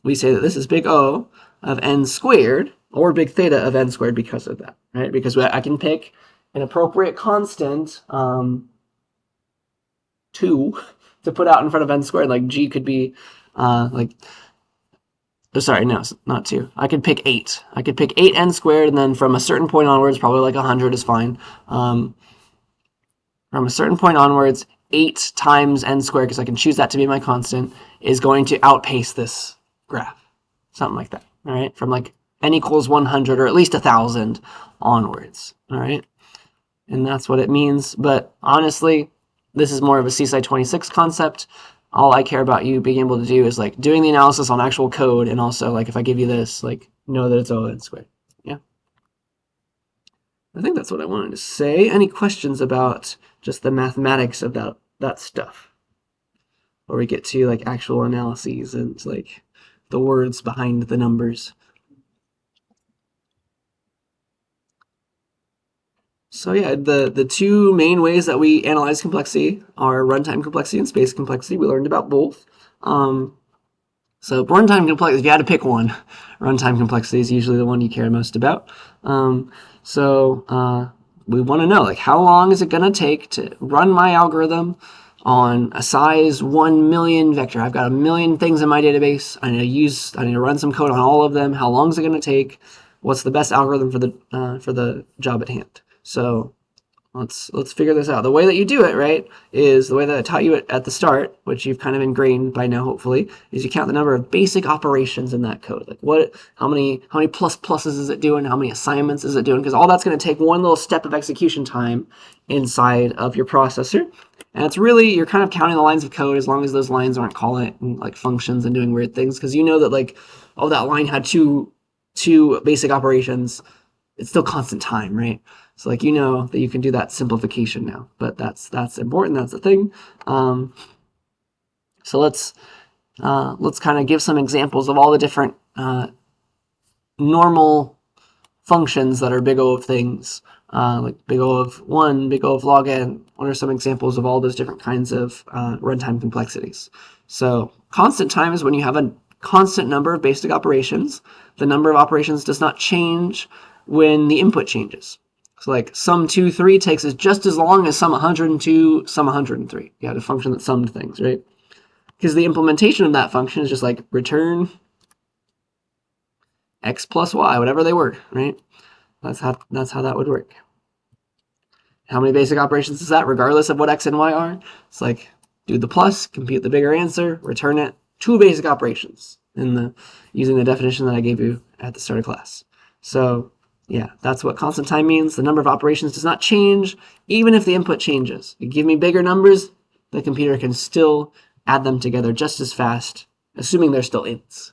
we say that this is big O of n squared, or big theta of n squared because of that, right? Because I can pick an appropriate constant, 2, to put out in front of n squared. Like g could be sorry, no, not 2. I could pick 8. I could pick 8n squared, and then from a certain point onwards, probably like 100 is fine. From a certain point onwards, 8 times n squared, because I can choose that to be my constant, is going to outpace this graph. Something like that, all right? From like n equals 100 or at least 1,000 onwards, all right? And that's what it means. But honestly, this is more of a CSCI 26 concept. All I care about you being able to do is like doing the analysis on actual code, and also like if I give you this, like know that it's O n squared. Yeah. I think that's what I wanted to say. Any questions about just the mathematics of that stuff? Or we get to like actual analyses and like the words behind the numbers. So yeah, the two main ways that we analyze complexity are runtime complexity and space complexity. We learned about both. So runtime complexity, if you had to pick one, runtime complexity is usually the one you care most about. We want to know, like, how long is it going to take to run my algorithm on a size 1 million vector? I've got 1 million things in my database. I need to run some code on all of them. How long is it going to take? What's the best algorithm for the job at hand? So let's figure this out. The way that you do it, right, is the way that I taught you at the start, which you've kind of ingrained by now, hopefully, is you count the number of basic operations in that code. Like how many pluses is it doing? How many assignments is it doing? Because all that's going to take one little step of execution time inside of your processor. And it's really, you're kind of counting the lines of code as long as those lines aren't calling it like functions and doing weird things. Because you know that like, oh, that line had two basic operations. It's still constant time, right? So like, you know that you can do that simplification now, but that's important. That's the thing. So let's kind of give some examples of all the different normal functions that are big O of things, like big O of 1, big O of log n. What are some examples of all those different kinds of runtime complexities? So constant time is when you have a constant number of basic operations. The number of operations does not change when the input changes. So like sum 2, 3 takes us just as long as sum 102, sum 103. You had a function that summed things, right? Because the implementation of that function is just like return x plus y, whatever they were, right? That's how that would work. How many basic operations is that, regardless of what x and y are? It's like do the plus, compute the bigger answer, return it. 2 basic operations using the definition that I gave you at the start of class. So yeah, that's what constant time means. The number of operations does not change, even if the input changes. You give me bigger numbers, the computer can still add them together just as fast, assuming they're still ints.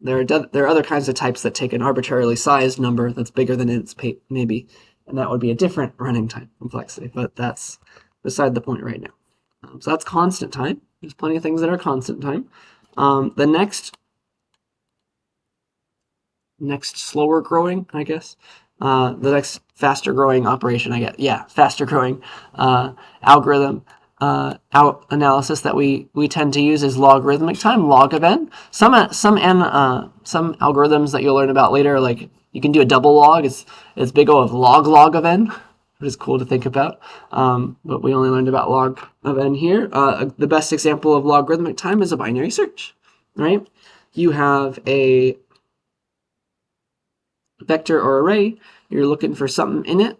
There are other kinds of types that take an arbitrarily sized number that's bigger than ints, maybe, and that would be a different running time complexity, but that's beside the point right now. So that's constant time. There's plenty of things that are constant time. The next slower growing, I guess, the next faster growing operation, faster growing algorithm analysis that we tend to use is logarithmic time, log of n. Some algorithms that you'll learn about later, like you can do a double log. It's big O of log of n, which is cool to think about. But we only learned about log of n here. The best example of logarithmic time is a binary search, right? You have a vector or array, you're looking for something in it.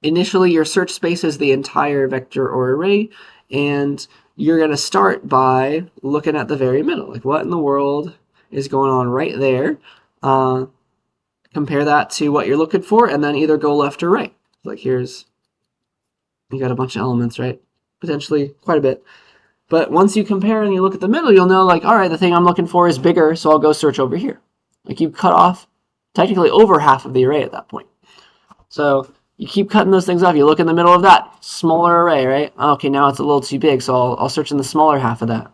Initially, your search space is the entire vector or array, and you're going to start by looking at the very middle. Like, what in the world is going on right there? Compare that to what you're looking for, and then either go left or right. Like, you got a bunch of elements, right? Potentially quite a bit. But once you compare and you look at the middle, you'll know, like, all right, the thing I'm looking for is bigger, so I'll go search over here. Like, you've cut off technically over half of the array at that point. So you keep cutting those things off. You look in the middle of that smaller array, right? Okay, now it's a little too big, so I'll search in the smaller half of that.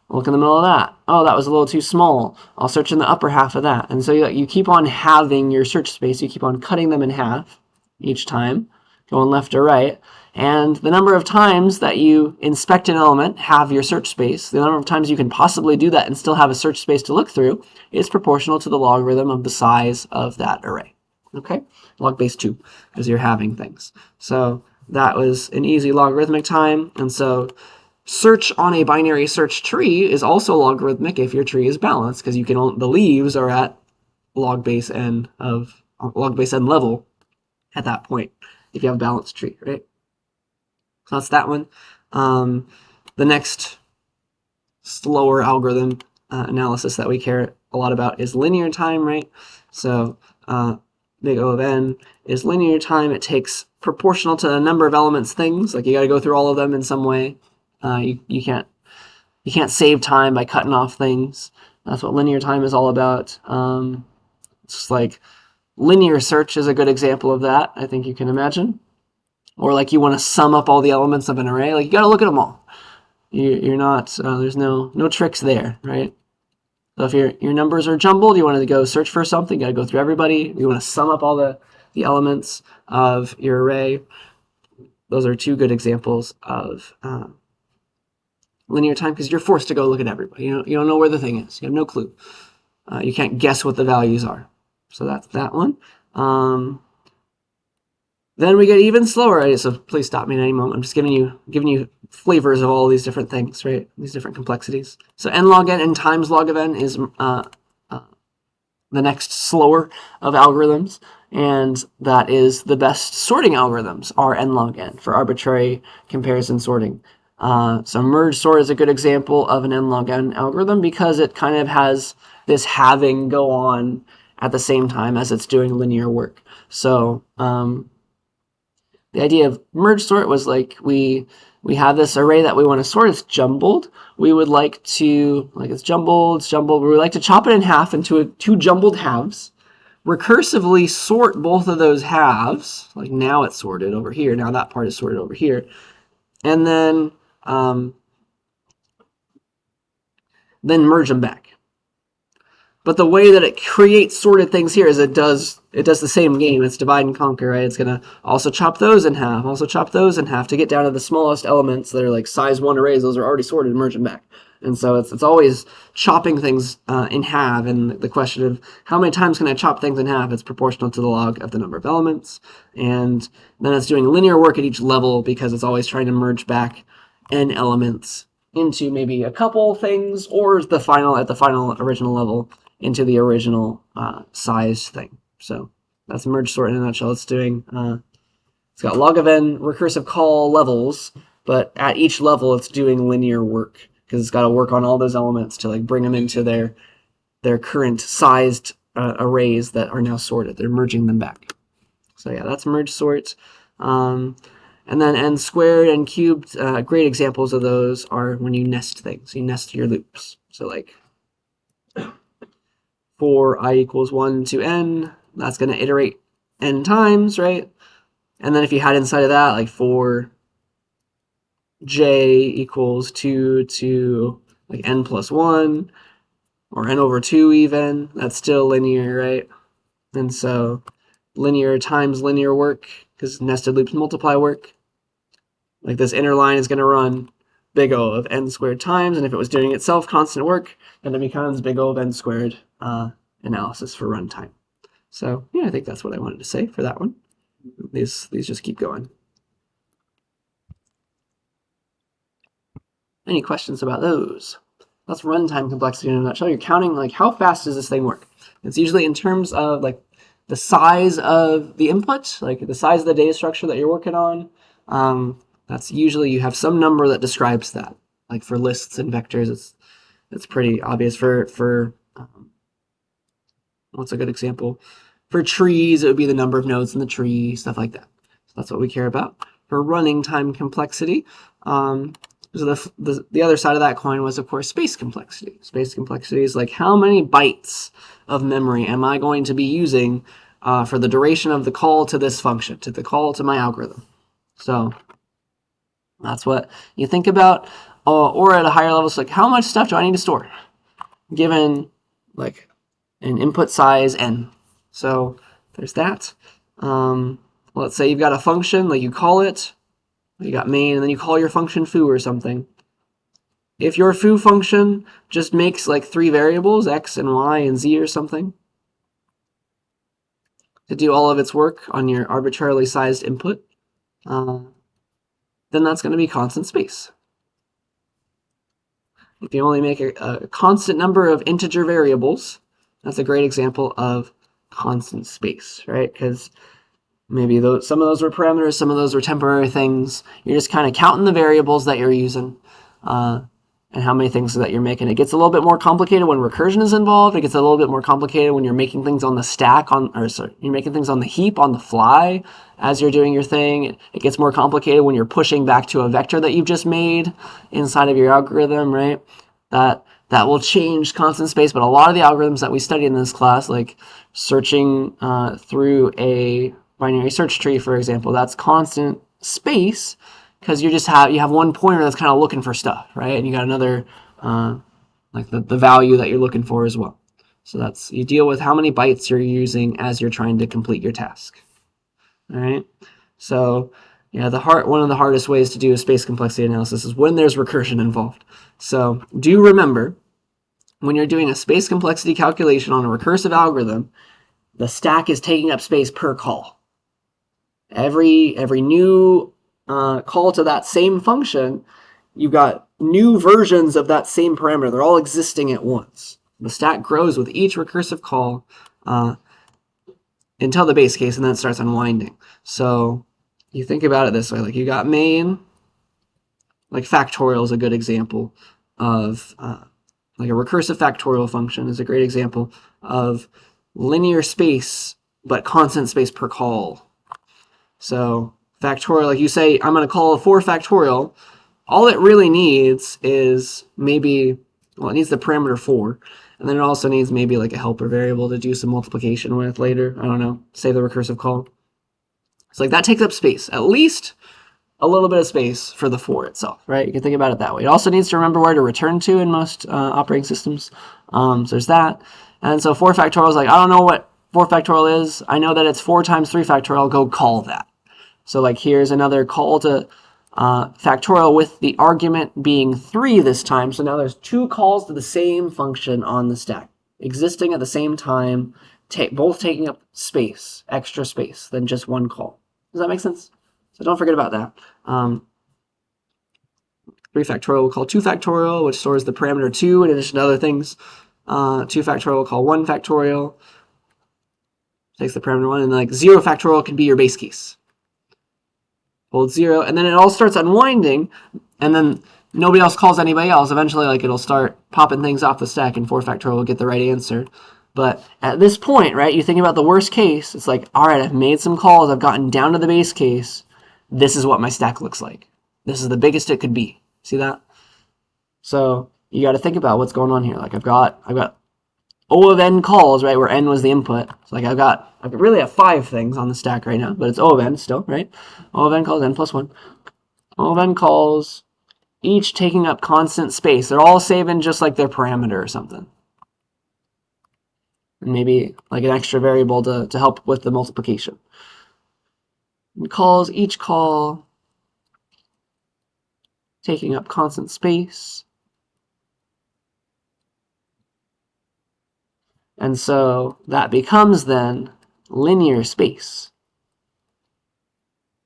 Look in the middle of that. Oh, that was a little too small. I'll search in the upper half of that. And so you keep on halving your search space. You keep on cutting them in half each time, going left or right. And the number of times that you inspect an element, have your search space, the number of times you can possibly do that and still have a search space to look through is proportional to the logarithm of the size of that array. Okay? Log base 2, because you're having things. So that was an easy logarithmic time. And so search on a binary search tree is also logarithmic if your tree is balanced, because the leaves are at log base n level at that point if you have a balanced tree, right? So that's that one. The next slower algorithm analysis that we care a lot about is linear time, right? So big O of n is linear time. It takes proportional to the number of elements things. Like you got to go through all of them in some way. You can't save time by cutting off things. That's what linear time is all about. It's just like linear search is a good example of that, I think you can imagine. Or like you want to sum up all the elements of an array, like you got to look at them all. You're not, there's no tricks there, right? So if your numbers are jumbled, you want to go search for something, you got to go through everybody. You want to sum up all the elements of your array. Those are 2 good examples of linear time, because you're forced to go look at everybody. You don't know where the thing is. You have no clue. You can't guess what the values are. So that's that one. Then we get even slower. Right? So please stop me at any moment. I'm just giving you flavors of all these different things, right? These different complexities. So n log n and times log of n is the next slower of algorithms, and that is the best sorting algorithms are n log n for arbitrary comparison sorting. So merge sort is a good example of an n log n algorithm because it kind of has this halving go on at the same time as it's doing linear work. So the idea of merge sort was like we have this array that we want to sort. It's jumbled. We would like to, it's jumbled. We would like to chop it in half into 2 jumbled halves, recursively sort both of those halves. Like now it's sorted over here. Now that part is sorted over here. And then merge them back. But the way that it creates sorted things here is it does the same game. It's divide and conquer, right? It's going to also chop those in half, also chop those in half to get down to the smallest elements that are like size 1 arrays. Those are already sorted and merge them back. And so it's always chopping things in half. And the question of how many times can I chop things in half, it's proportional to the log of the number of elements. And then it's doing linear work at each level because it's always trying to merge back n elements into maybe a couple things, or at the final original level into the original size thing. So that's merge sort in a nutshell. It's doing it's got log of n recursive call levels, but at each level it's doing linear work because it's got to work on all those elements to like bring them into their current sized arrays that are now sorted. They're merging them back. So yeah, that's merge sort. And then n squared and cubed, great examples of those are when you nest things. You nest your loops. So like for I equals 1 to n, that's going to iterate n times, right? And then if you had inside of that, like for j equals 2 to like n plus 1, or n over 2 even, that's still linear, right? And so linear times linear work, because nested loops multiply work. Like this inner line is going to run big O of n squared times, and if it was doing itself constant work, then it becomes big O of n squared analysis for runtime. So yeah, I think that's what I wanted to say for that one. These just keep going. Any questions about those? That's runtime complexity in a nutshell. You're counting like how fast does this thing work? It's usually in terms of like the size of the input, like the size of the data structure that you're working on. That's usually you have some number that describes that. Like for lists and vectors, it's pretty obvious. For what's a good example? For trees, it would be the number of nodes in the tree, stuff like that. So that's what we care about. For running time complexity, so the other side of that coin was, of course, space complexity. Space complexity is like how many bytes of memory am I going to be using for the duration of the call to this function, to the call to my algorithm. So that's what you think about. Or at a higher level, it's like how much stuff do I need to store given like an input size n. So there's that. Let's say you've got a function, like you call it, you got main, and then you call your function foo or something. If your foo function just makes like 3 variables, x and y and z or something, to do all of its work on your arbitrarily sized input, then that's going to be constant space. If you only make a constant number of integer variables, that's a great example of constant space, right? Because maybe some of those were parameters, some of those were temporary things. You're just kind of counting the variables that you're using and how many things that you're making. It gets a little bit more complicated when recursion is involved. It gets a little bit more complicated when you're making things on the stack, you're making things on the heap on the fly as you're doing your thing. It gets more complicated when you're pushing back to a vector that you've just made inside of your algorithm, right? That will change constant space, but a lot of the algorithms that we study in this class, like searching through a binary search tree, for example, that's constant space because you have one pointer that's kind of looking for stuff, right? And you got another like the value that you're looking for as well. So you deal with how many bytes you're using as you're trying to complete your task. All right. So yeah, one of the hardest ways to do a space complexity analysis is when there's recursion involved. So do remember, when you're doing a space complexity calculation on a recursive algorithm, the stack is taking up space per call. Every new call to that same function, you've got new versions of that same parameter. They're all existing at once. The stack grows with each recursive call until the base case, and then it starts unwinding. So you think about it this way, like you got main, like factorial is a good example of, like a recursive factorial function is a great example of linear space, but constant space per call. So factorial, like you say, I'm going to call a 4 factorial. All it really needs is maybe, well, it needs the parameter 4. And then it also needs maybe like a helper variable to do some multiplication with later. I don't know, say the recursive call. So like that takes up space, at least a little bit of space for the 4 itself, right? You can think about it that way. It also needs to remember where to return to in most operating systems. So there's that. And so 4 factorial is like, I don't know what 4 factorial is. I know that it's 4 times 3 factorial. Go call that. So like here's another call to factorial with the argument being 3 this time. So now there's 2 calls to the same function on the stack, existing at the same time, both taking up space, extra space, than just one call. Does that make sense? So don't forget about that. 3 factorial we'll call 2 factorial, which stores the parameter 2 in addition to other things. 2 factorial we'll call 1 factorial, takes the parameter 1, and like 0 factorial can be your base case. Hold 0, and then it all starts unwinding, and then nobody else calls anybody else. Eventually, like, it'll start popping things off the stack, and 4 factorial will get the right answer. But at this point, right, you think about the worst case, it's like, all right, I've made some calls, I've gotten down to the base case, this is what my stack looks like. This is the biggest it could be. See that? So you got to think about what's going on here. Like I've got O of n calls, right, where n was the input. So like I really have 5 things on the stack right now, but it's O of n still, right? O of n calls n plus 1. O of n calls, each taking up constant space. They're all saving just like their parameter or something. And maybe like an extra variable to help with the multiplication. And calls, each call taking up constant space. And so that becomes then linear space,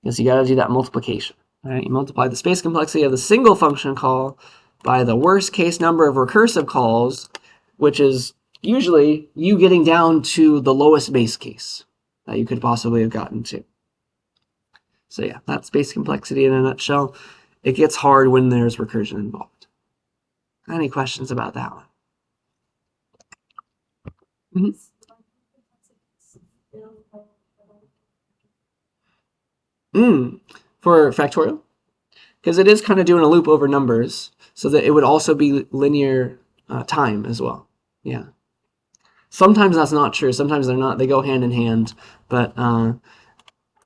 because you got to do that multiplication. Right? You multiply the space complexity of the single function call by the worst case number of recursive calls, which is usually you getting down to the lowest base case that you could possibly have gotten to. So yeah, that's space complexity in a nutshell. It gets hard when there's recursion involved. Any questions about that one? For factorial? Because it is kind of doing a loop over numbers, so that it would also be linear time as well. Yeah. Sometimes that's not true. Sometimes they're not. They go hand in hand. But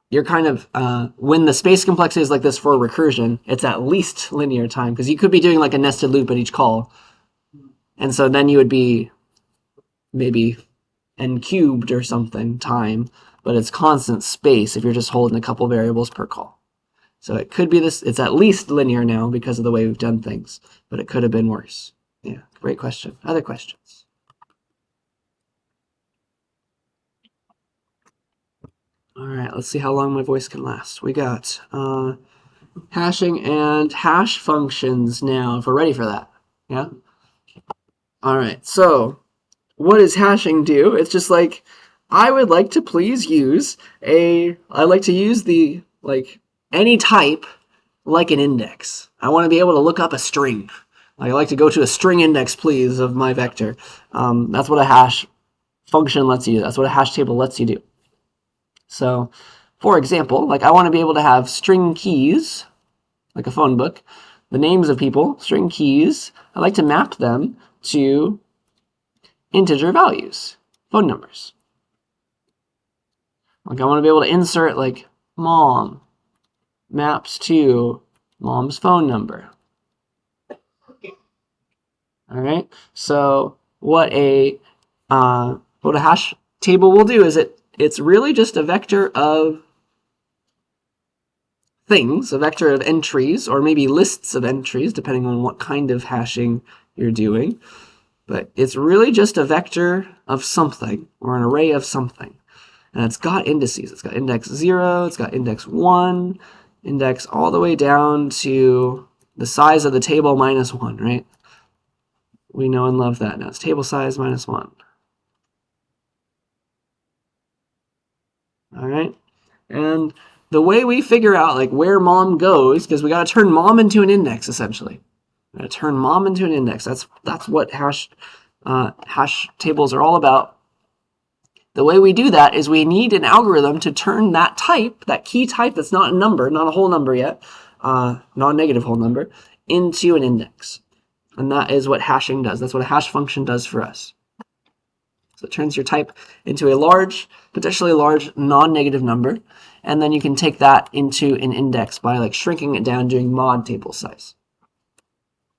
you're kind of, when the space complexity is like this for recursion, it's at least linear time, because you could be doing like a nested loop at each call. And so then you would be maybe n cubed or something time, but it's constant space if you're just holding a couple variables per call. So it could be this, it's at least linear now because of the way we've done things, but it could have been worse. Yeah, great question. Other questions? All right, let's see how long my voice can last. We got hashing and hash functions now, if we're ready for that. Yeah? All right, so what does hashing do? It's just like, I would like to please use I like to use the, like, any type like an index. I want to be able to look up a string. I like to go to a string index, please, of my vector. That's what a hash function lets you do. That's what a hash table lets you do. So, for example, like I want to be able to have string keys, like a phone book, the names of people, string keys. I like to map them to integer values, phone numbers. Like I want to be able to insert like mom maps to mom's phone number. All right. So what a hash table will do is it's really just a vector of things, a vector of entries, or maybe lists of entries, depending on what kind of hashing you're doing. But it's really just a vector of something, or an array of something. And it's got indices. It's got index 0, it's got index 1, index all the way down to the size of the table minus 1, right? We know and love that. Now it's table size minus 1. All right. And the way we figure out like where mom goes, because we got to turn mom into an index, essentially. We got to turn mom into an index. That's what hash tables are all about. The way we do that is we need an algorithm to turn that type, that key type that's not a number, not a whole number yet, not a negative whole number, into an index. And that is what hashing does. That's what a hash function does for us. So it turns your type into a large, potentially large non-negative number, and then you can take that into an index by like shrinking it down, doing mod table size.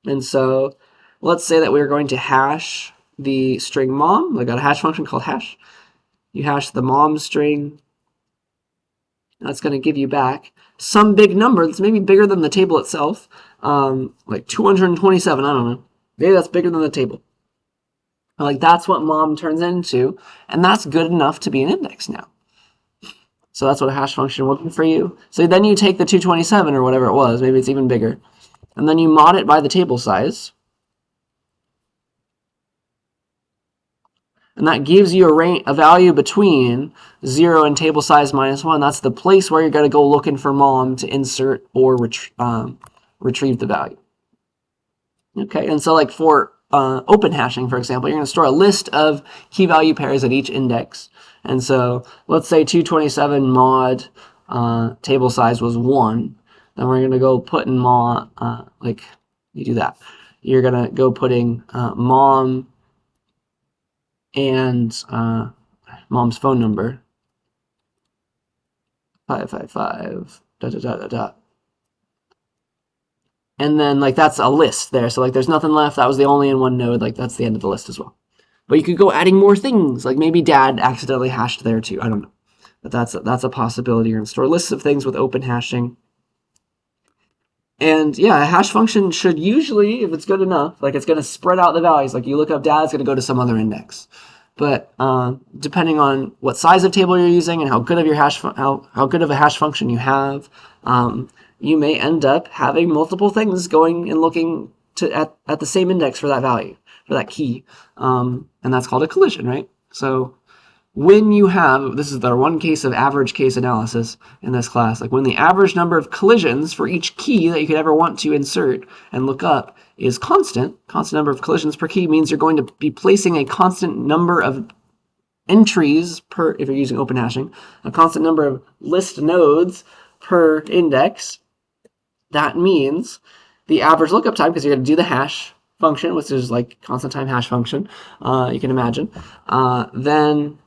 And so let's say that we're going to hash the string mom. I got a hash function called hash. You hash the mom string. That's going to give you back some big number that's maybe bigger than the table itself, like 227. I don't know. Maybe that's bigger than the table. Like that's what mom turns into, and that's good enough to be an index now. So that's what a hash function will do for you. So then you take the 227 or whatever it was, maybe it's even bigger, and then you mod it by the table size. And that gives you a value between 0 and table size minus 1. That's the place where you're going to go looking for mom to insert or retrieve the value. Okay, and so like for open hashing, for example, you're going to store a list of key value pairs at each index. And so let's say 227 mod table size was 1. Then we're going to go put in mod, like you do that. You're going to go putting mom and mom's phone number, 555, and then like that's a list there. So like there's nothing left. That was the only in one node. Like that's the end of the list as well. But you could go adding more things. Like maybe dad accidentally hashed there too. I don't know. But that's a possibility. You're going to store lists of things with open hashing. And yeah, a hash function should usually, if it's good enough, like it's going to spread out the values. Like you look up dad, it's going to go to some other index. But depending on what size of table you're using and how good of your how good of a hash function you have, you may end up having multiple things going and looking at the same index for that value, for that key. And that's called a collision, right? So when you have, this is the one case of average case analysis in this class, like when the average number of collisions for each key that you could ever want to insert and look up is constant number of collisions per key means you're going to be placing a constant number of entries per, if you're using open hashing, a constant number of list nodes per index. That means the average lookup time, because you're going to do the hash function, which is like constant time hash function, you can imagine, then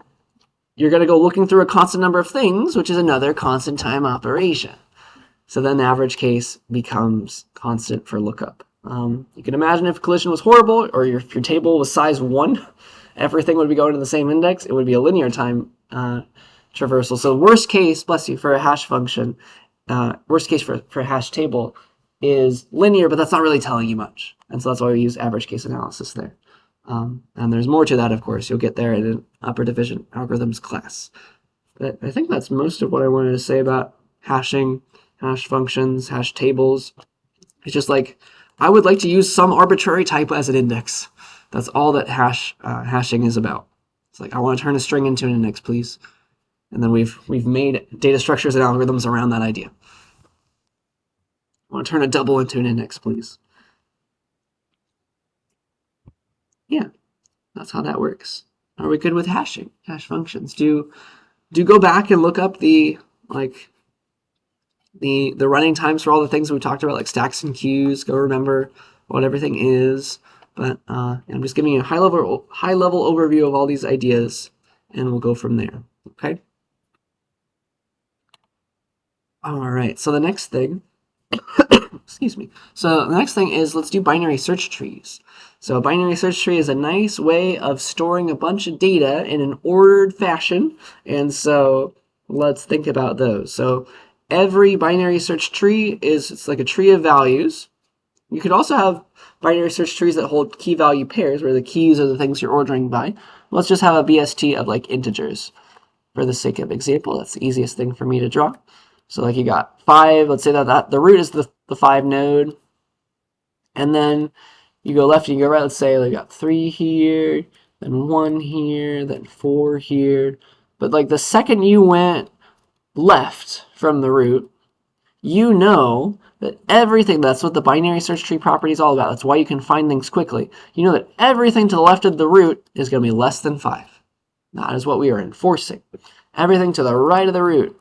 you're going to go looking through a constant number of things, which is another constant time operation. So then the average case becomes constant for lookup. You can imagine if collision was horrible, or if your table was size 1, everything would be going to the same index. It would be a linear time traversal. So worst case, bless you, for a hash function, worst case for a hash table is linear, but that's not really telling you much. And so that's why we use average case analysis there. And there's more to that, of course. You'll get there in an upper division algorithms class. But I think that's most of what I wanted to say about hashing, hash functions, hash tables. It's just like, I would like to use some arbitrary type as an index. That's all that hashing is about. It's like, I want to turn a string into an index, please. And then we've made data structures and algorithms around that idea. I want to turn a double into an index, please. Yeah, that's how that works. Are we good with hashing, hash functions? Do go back and look up the running times for all the things we talked about, like stacks and queues. Go remember what everything is. But I'm just giving you a high level overview of all these ideas, and we'll go from there. Okay. All right. So the next thing, excuse me. So the next thing is, let's do binary search trees. So a binary search tree is a nice way of storing a bunch of data in an ordered fashion. And so let's think about those. So every binary search tree it's like a tree of values. You could also have binary search trees that hold key value pairs, where the keys are the things you're ordering by. Let's just have a BST of like integers for the sake of example. That's the easiest thing for me to draw. So like you got 5, let's say that the root is the 5 node. And then you go left and you go right. Let's say you got 3 here, then 1 here, then 4 here. But like the second you went left from the root, you know that everything, that's what the binary search tree property is all about. That's why you can find things quickly. You know that everything to the left of the root is going to be less than 5. That is what we are enforcing. Everything to the right of the root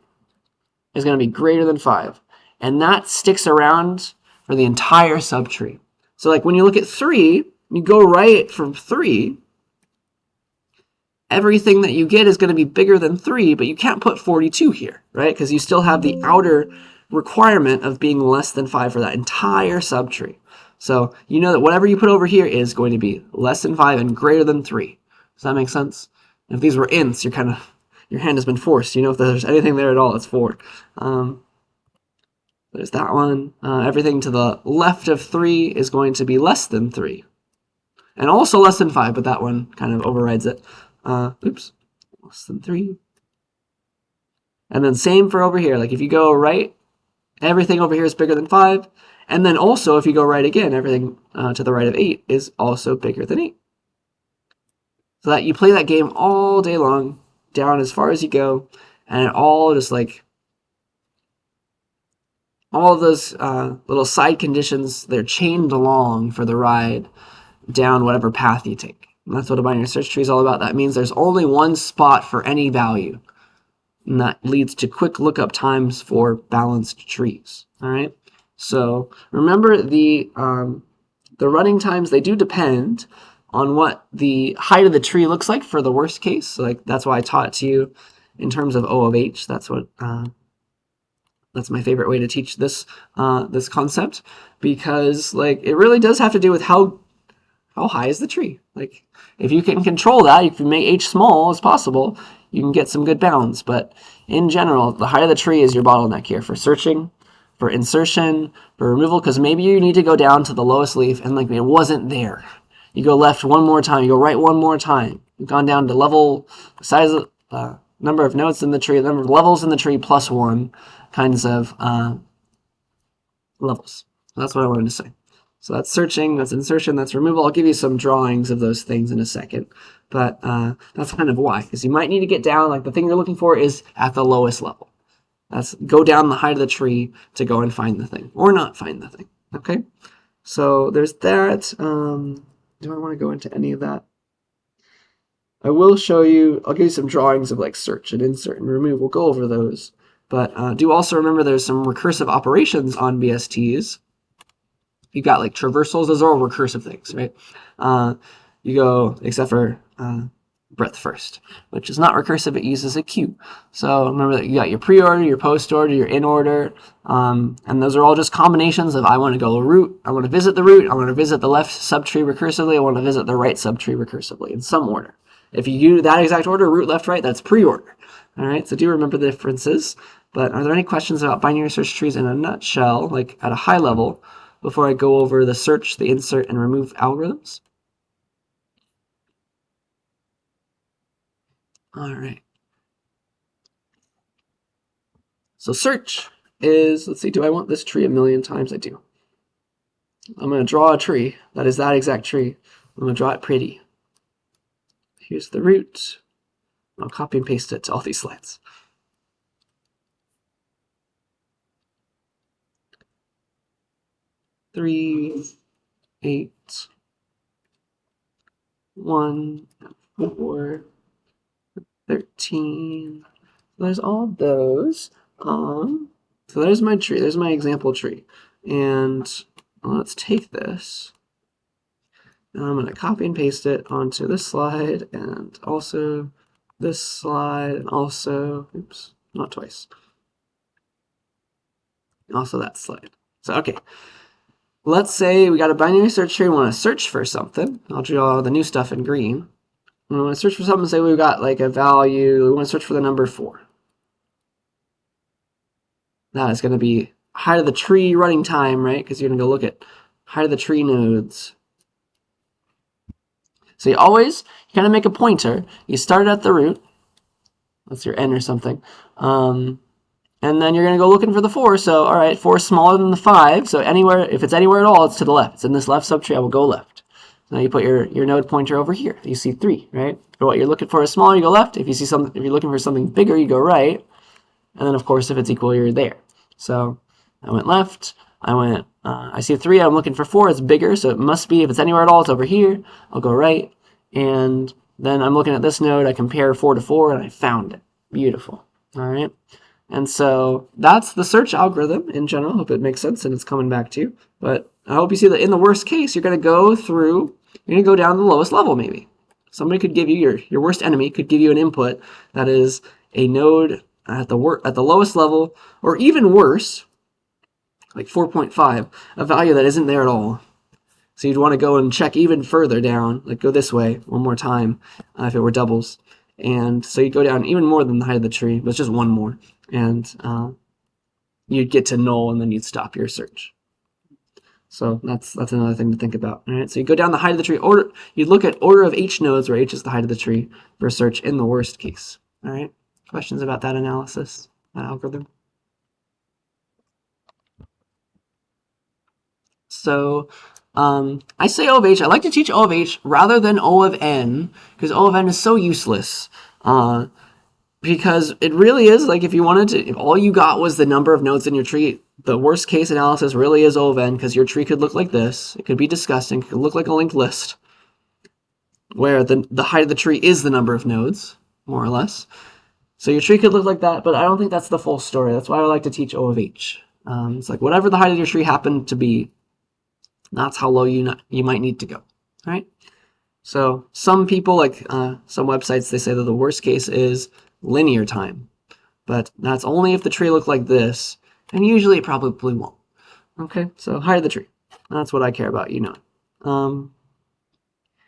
is going to be greater than 5. And that sticks around for the entire subtree. So like when you look at 3, you go right from 3, everything that you get is going to be bigger than 3, but you can't put 42 here, right? Because you still have the outer requirement of being less than 5 for that entire subtree. So you know that whatever you put over here is going to be less than 5 and greater than 3. Does that make sense? If these were ints, your hand has been forced. You know, if there's anything there at all, it's 4. There's that one. Everything to the left of 3 is going to be less than 3. And also less than 5, but that one kind of overrides it. Less than 3. And then same for over here. Like if you go right, everything over here is bigger than 5. And then also if you go right again, everything to the right of 8 is also bigger than 8. So that you play that game all day long, down as far as you go, and it all just like all of those little side conditions, they're chained along for the ride down whatever path you take. And that's what a binary search tree is all about. That means there's only one spot for any value. And that leads to quick lookup times for balanced trees. All right. So remember the running times, they do depend on what the height of the tree looks like for the worst case. So like that's why I taught it to you in terms of O of H. That's my favorite way to teach this this concept, because like it really does have to do with how high is the tree. Like if you can control that, if you make H small as possible, you can get some good bounds. But in general, the height of the tree is your bottleneck here for searching, for insertion, for removal, because maybe you need to go down to the lowest leaf and like it wasn't there. You go left one more time, you go right one more time. You've gone down to level, size of number of nodes in the tree, number of levels in the tree plus 1 kinds of levels. That's what I wanted to say. So that's searching, that's insertion, that's removal. I'll give you some drawings of those things in a second. But that's kind of why, because you might need to get down, like the thing you're looking for is at the lowest level. That's go down the height of the tree to go and find the thing, or not find the thing, okay? So there's that. Do I want to go into any of that? I will show you, I'll give you some drawings of like search and insert and remove. We'll go over those. But do also remember there's some recursive operations on BSTs. You've got like traversals, those are all recursive things, right? You go, except for breadth first, which is not recursive, it uses a queue. So remember that you got your pre-order, your post-order, your in-order, and those are all just combinations of I want to go root, I want to visit the root, I want to visit the left subtree recursively, I want to visit the right subtree recursively in some order. If you do that exact order, root, left, right, that's pre-order. All right, so do remember the differences. But are there any questions about binary search trees in a nutshell, like at a high level, before I go over the search, the insert, and remove algorithms? All right. So search is, let's see, do I want this tree a million times? I do. I'm going to draw a tree that is that exact tree. I'm going to draw it pretty. Here's the root. I'll copy and paste it to all these slides. Three, 8, 1, 4, 13. There's all those. So there's my tree. There's my example tree. And let's take this. And I'm going to copy and paste it onto this slide and also this slide and also, oops, not twice. Also that slide. So, okay. Let's say we got a binary search tree. We want to search for something. I'll draw the new stuff in green. We want to search for something. Say we've got like a value. We want to search for the number 4. That is going to be height of the tree running time, right? Because you're going to go look at height of the tree nodes. So you kind of make a pointer. You start at the root. That's your n or something. And then you're going to go looking for the 4. So, all right, 4 is smaller than the 5. So anywhere, if it's anywhere at all, it's to the left. It's in this left subtree. I will go left. So now you put your node pointer over here. You see 3, right? For what you're looking for is smaller, you go left. If you see something, if you're looking for something bigger, you go right. And then, of course, if it's equal, you're there. So I went left. I see 3. I'm looking for 4. It's bigger, so it must be, if it's anywhere at all, it's over here. I'll go right. And then I'm looking at this node. I compare 4 to 4, and I found it. Beautiful. All right. And so that's the search algorithm in general. Hope it makes sense and it's coming back to you. But I hope you see that in the worst case, you're going to go through, you're going to go down to the lowest level maybe. Somebody could give you, your worst enemy could give you an input that is a node at the lowest level, or even worse, like 4.5, a value that isn't there at all. So you'd want to go and check even further down, like go this way one more time if it were doubles. And so you'd go down even more than the height of the tree, but it's just one more. And you'd get to null, and then you'd stop your search. So that's another thing to think about. All right, so you go down the height of the tree. Order, you look at order of H nodes, where H is the height of the tree, for search in the worst case. All right, questions about that analysis, that algorithm? So I say O of H. I like to teach O of H rather than O of N, because O of N is so useless. Because it really is like if you wanted to, if all you got was the number of nodes in your tree, the worst case analysis really is O of N, because your tree could look like this. It could be disgusting. It could look like a linked list, where the height of the tree is the number of nodes, more or less. So your tree could look like that, but I don't think that's the full story. That's why I like to teach O of H. It's like whatever the height of your tree happened to be, that's how low you might need to go. All right. So some people, like some websites, they say that the worst case is linear time, but that's only if the tree looked like this, and usually it probably won't. Okay, so height of the tree. That's what I care about, you know.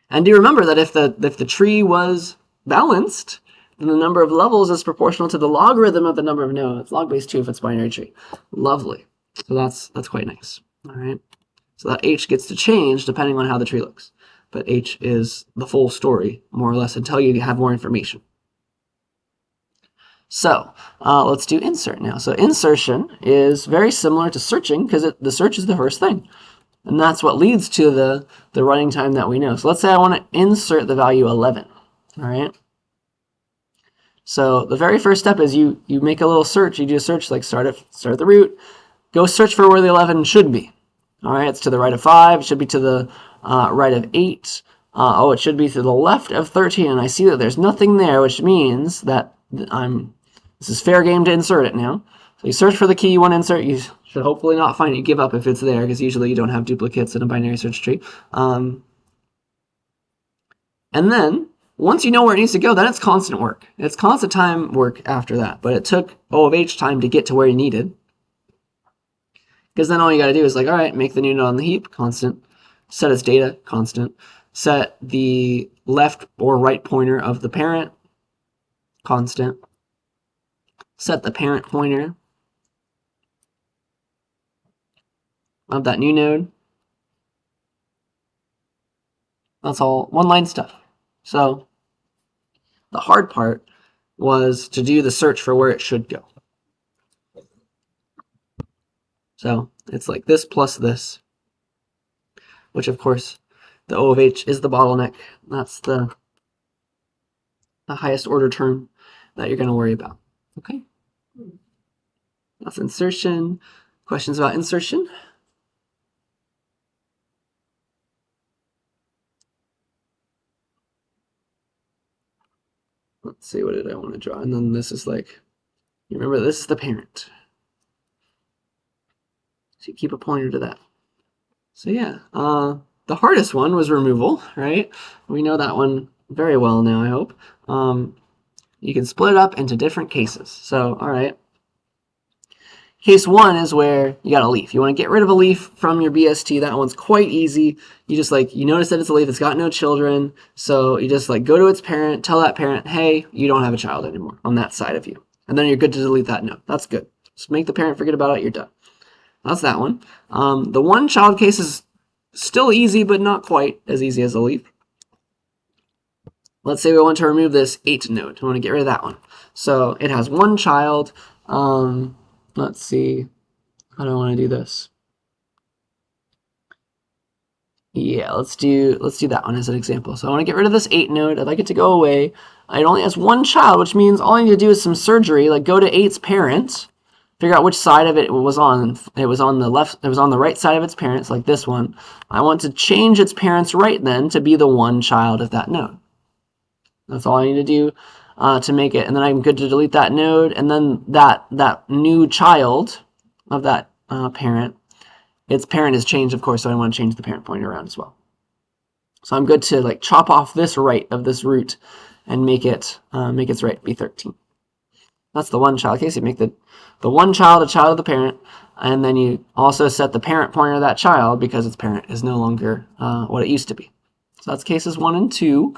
And do you remember that if the tree was balanced, then the number of levels is proportional to the logarithm of the number of nodes. Log base 2 if it's binary tree. Lovely. So that's quite nice. All right. So that H gets to change depending on how the tree looks. But H is the full story, more or less, until you have more information. So let's do insert now. So insertion is very similar to searching, because the search is the first thing. And that's what leads to the running time that we know. So let's say I want to insert the value 11. All right. So the very first step is you make a little search. You do a search, like start at the root. Go search for where the 11 should be. All right, it's to the right of 5. It should be to the right of 8. It should be to the left of 13. And I see that there's nothing there, which means that this is fair game to insert it now. So you search for the key you want to insert. You should hopefully not find it. You give up if it's there, because usually you don't have duplicates in a binary search tree. And then once you know where it needs to go, then it's constant work. It's constant time work after that. But it took O of H time to get to where you needed. Because then all you got to do is like, all right, make the new node on the heap, constant. Set its data, constant. Set the left or right pointer of the parent, constant. Set the parent pointer of that new node. That's all one-line stuff. So the hard part was to do the search for where it should go. So it's like this plus this, which of course the O of H is the bottleneck. That's the highest order term that you're going to worry about. Okay. That's insertion. Questions about insertion? Let's see, what did I want to draw? And then this is like, you remember this is the parent. So you keep a pointer to that. So yeah, the hardest one was removal, right? We know that one very well now, I hope. You can split it up into different cases. So, all right. Case 1 is where you got a leaf. You want to get rid of a leaf from your BST. That one's quite easy. You just you notice that it's a leaf. It's got no children. So you just go to its parent, tell that parent, hey, you don't have a child anymore on that side of you. And then you're good to delete that node. That's good. Just make the parent forget about it. You're done. That's that one. The one child case is still easy, but not quite as easy as a leaf. Let's say we want to remove this 8 node. We want to get rid of that one. So it has one child. Let's see. How do I want to do this? Yeah, let's do that one as an example. So I want to get rid of this 8 node. I'd like it to go away. It only has one child, which means all I need to do is some surgery, like go to 8's parent, figure out which side of it was on. It was on the left. It was on the right side of its parents, like this one. I want to change its parents' right then to be the one child of that node. That's all I need to do to make it. And then I'm good to delete that node. And then that new child of that parent, its parent is changed, of course, so I want to change the parent pointer around as well. So I'm good to chop off this right of this root and make its right be 13. That's the one child case. You make the one child a child of the parent, and then you also set the parent pointer of that child because its parent is no longer what it used to be. So that's cases 1 and 2.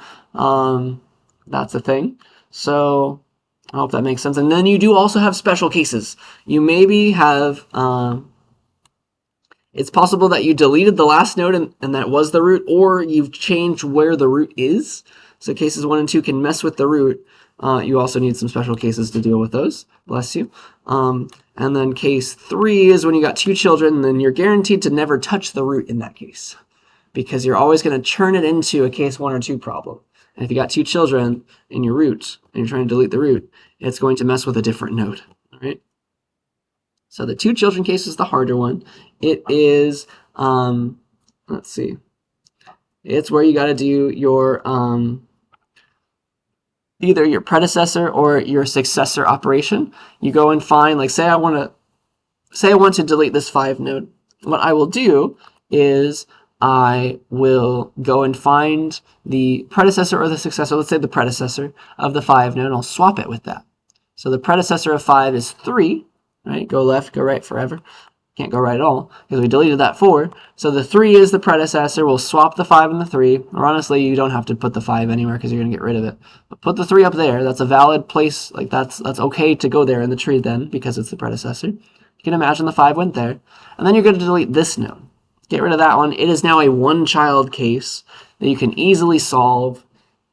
That's a thing. So I hope that makes sense. And then you do also have special cases. You maybe have, it's possible that you deleted the last node and that was the root, or you've changed where the root is. So cases 1 and 2 can mess with the root. You also need some special cases to deal with those. Bless you. And then case 3 is when you got 2 children, and then you're guaranteed to never touch the root in that case, because you're always going to churn it into a case 1 or 2 problem. And if you got 2 children in your root and you're trying to delete the root, it's going to mess with a different node. All right. So the 2 children case is the harder one. It is, let's see, it's where you got to do your either your predecessor or your successor operation. You go and find, like, say I want to delete this 5 node. What I will do is I will go and find the predecessor or the successor, let's say the predecessor of the 5 node, and I'll swap it with that. So the predecessor of 5 is 3, right? Go left, go right forever. Can't go right at all because we deleted that 4. So the 3 is the predecessor. We'll swap the 5 and the 3. Or honestly, you don't have to put the 5 anywhere because you're going to get rid of it. But put the 3 up there. That's a valid place. Like that's okay to go there in the tree then because it's the predecessor. You can imagine the 5 went there. And then you're going to delete this node. Get rid of that one. It is now a one-child case that you can easily solve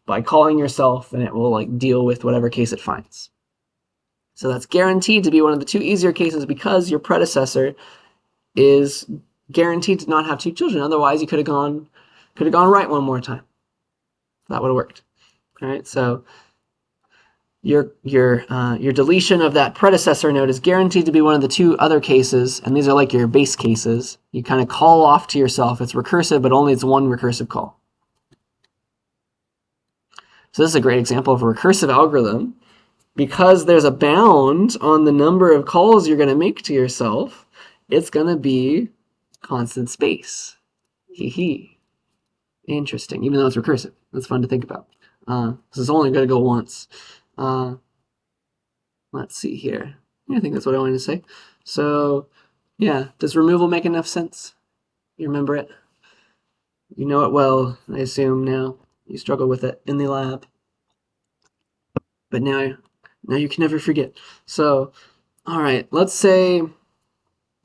by calling yourself, and it will like deal with whatever case it finds. So that's guaranteed to be one of the 2 easier cases because your predecessor is guaranteed to not have 2 children. Otherwise, you could have gone right one more time. That would have worked. All right. So your deletion of that predecessor node is guaranteed to be one of the 2 other cases, and these are like your base cases. You kind of call off to yourself. It's recursive, but only it's one recursive call. So this is a great example of a recursive algorithm. Because there's a bound on the number of calls you're going to make to yourself, it's going to be constant space. Hee hee. Interesting, even though it's recursive. That's fun to think about. This is only going to go once. Let's see here. I think that's what I wanted to say. So, yeah, does removal make enough sense? You remember it? You know it well, I assume now. You struggle with it in the lab. But now you can never forget. So, all right, let's say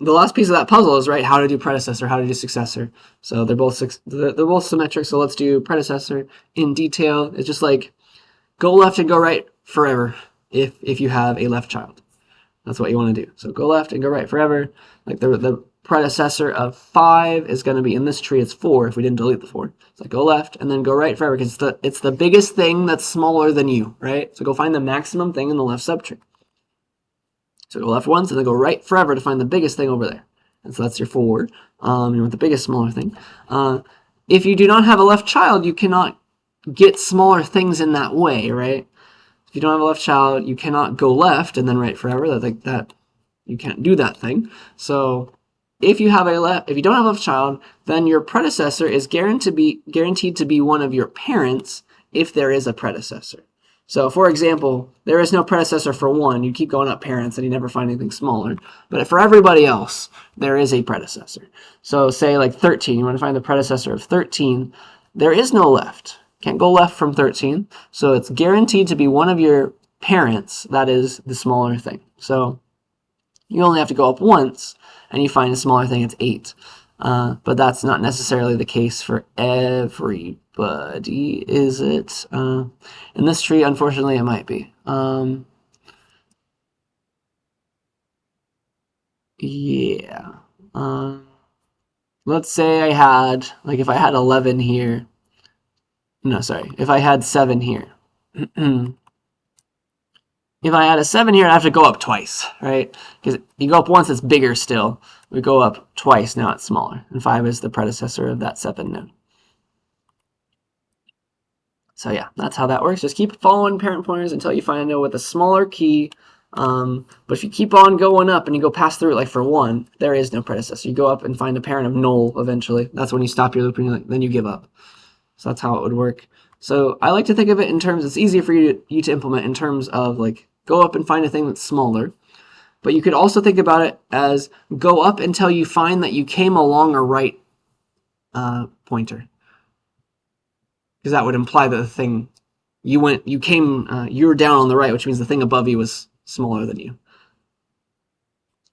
the last piece of that puzzle is, right, how to do predecessor, how to do successor. So they're both symmetric, so let's do predecessor in detail. It's just like go left and go right forever if you have a left child. That's what you want to do. So go left and go right forever. Like the predecessor of 5 is going to be in this tree. It's 4 if we didn't delete the 4. So go left and then go right forever because it's the biggest thing that's smaller than you, right? So go find the maximum thing in the left subtree. So go left once and then go right forever to find the biggest thing over there. And so that's your 4. You want the biggest smaller thing. If you do not have a left child, you cannot get smaller things in that way, right? If you don't have a left child, you cannot go left and then right forever. That you can't do that thing. So if you don't have a left child, then your predecessor is guaranteed to be one of your parents if there is a predecessor. So, for example, there is no predecessor for 1. You keep going up parents and you never find anything smaller. But for everybody else, there is a predecessor. So, say like 13. You want to find the predecessor of 13. There is no left. Can't go left from 13. So, it's guaranteed to be one of your parents that is the smaller thing. So, you only have to go up once and you find a smaller thing. It's 8. But that's not necessarily the case for everybody, is it? In this tree, unfortunately, it might be. Yeah. Let's say I had, like if I had 11 here. No, sorry. If I had 7 here. If I had a 7 here, I'd have to go up twice, right? Because you go up once, it's bigger still. We go up twice, now it's smaller. And 5 is the predecessor of that 7 node. So yeah, that's how that works. Just keep following parent pointers until you find a node with a smaller key. But if you keep on going up and you go past through it, like for 1, there is no predecessor. You go up and find a parent of null eventually. That's when you stop your loop and then you give up. So that's how it would work. So I like to think of it in terms, it's easier for you to implement in terms of like go up and find a thing that's smaller. But you could also think about it as go up until you find that you came along a right pointer, because that would imply that the thing you were down on the right, which means the thing above you was smaller than you.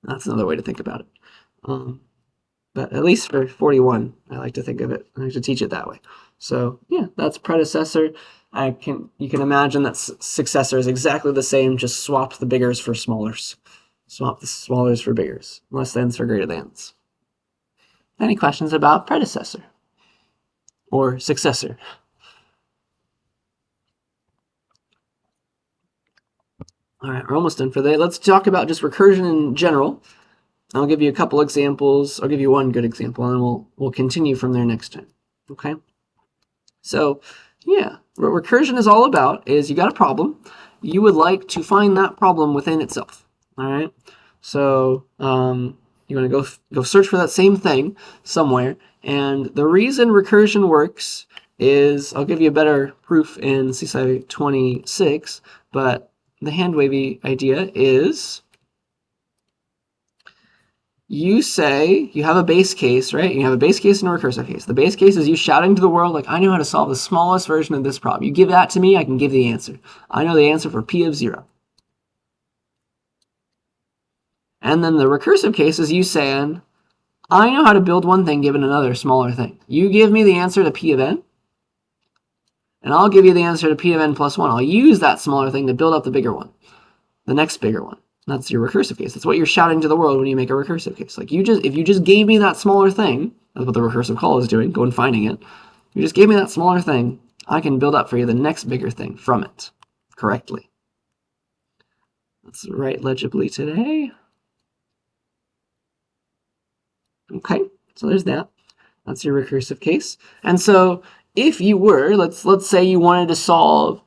That's another way to think about it. But at least for 41, I like to think of it. I like to teach it that way. So yeah, that's predecessor. You can imagine that successor is exactly the same. Just swap the biggers for smallers. Swap the smallers for biggers. Less thans for greater thans. Any questions about predecessor or successor? All right, we're almost done for today. Let's talk about just recursion in general. I'll give you a couple examples. I'll give you one good example, and we'll continue from there next time. Okay? So, yeah, what recursion is all about is you got a problem. You would like to find that problem within itself. All right? So, you're going to go search for that same thing somewhere. And the reason recursion works is, I'll give you a better proof in CSCI 26, but the hand wavy idea is you say you have a base case, right? You have a base case and a recursive case. The base case is you shouting to the world, like, I know how to solve the smallest version of this problem. You give that to me, I can give the answer. I know the answer for P of 0. And then the recursive case is you saying, I know how to build one thing given another smaller thing. You give me the answer to P of n, and I'll give you the answer to P of n plus 1. I'll use that smaller thing to build up the bigger one, the next bigger one. That's your recursive case. That's what you're shouting to the world when you make a recursive case. Like if you just gave me that smaller thing, that's what the recursive call is doing, go and finding it. You just gave me that smaller thing, I can build up for you the next bigger thing from it correctly. Let's write legibly today. Okay, so there's that. That's your recursive case. And so if you were, let's say you wanted to solve,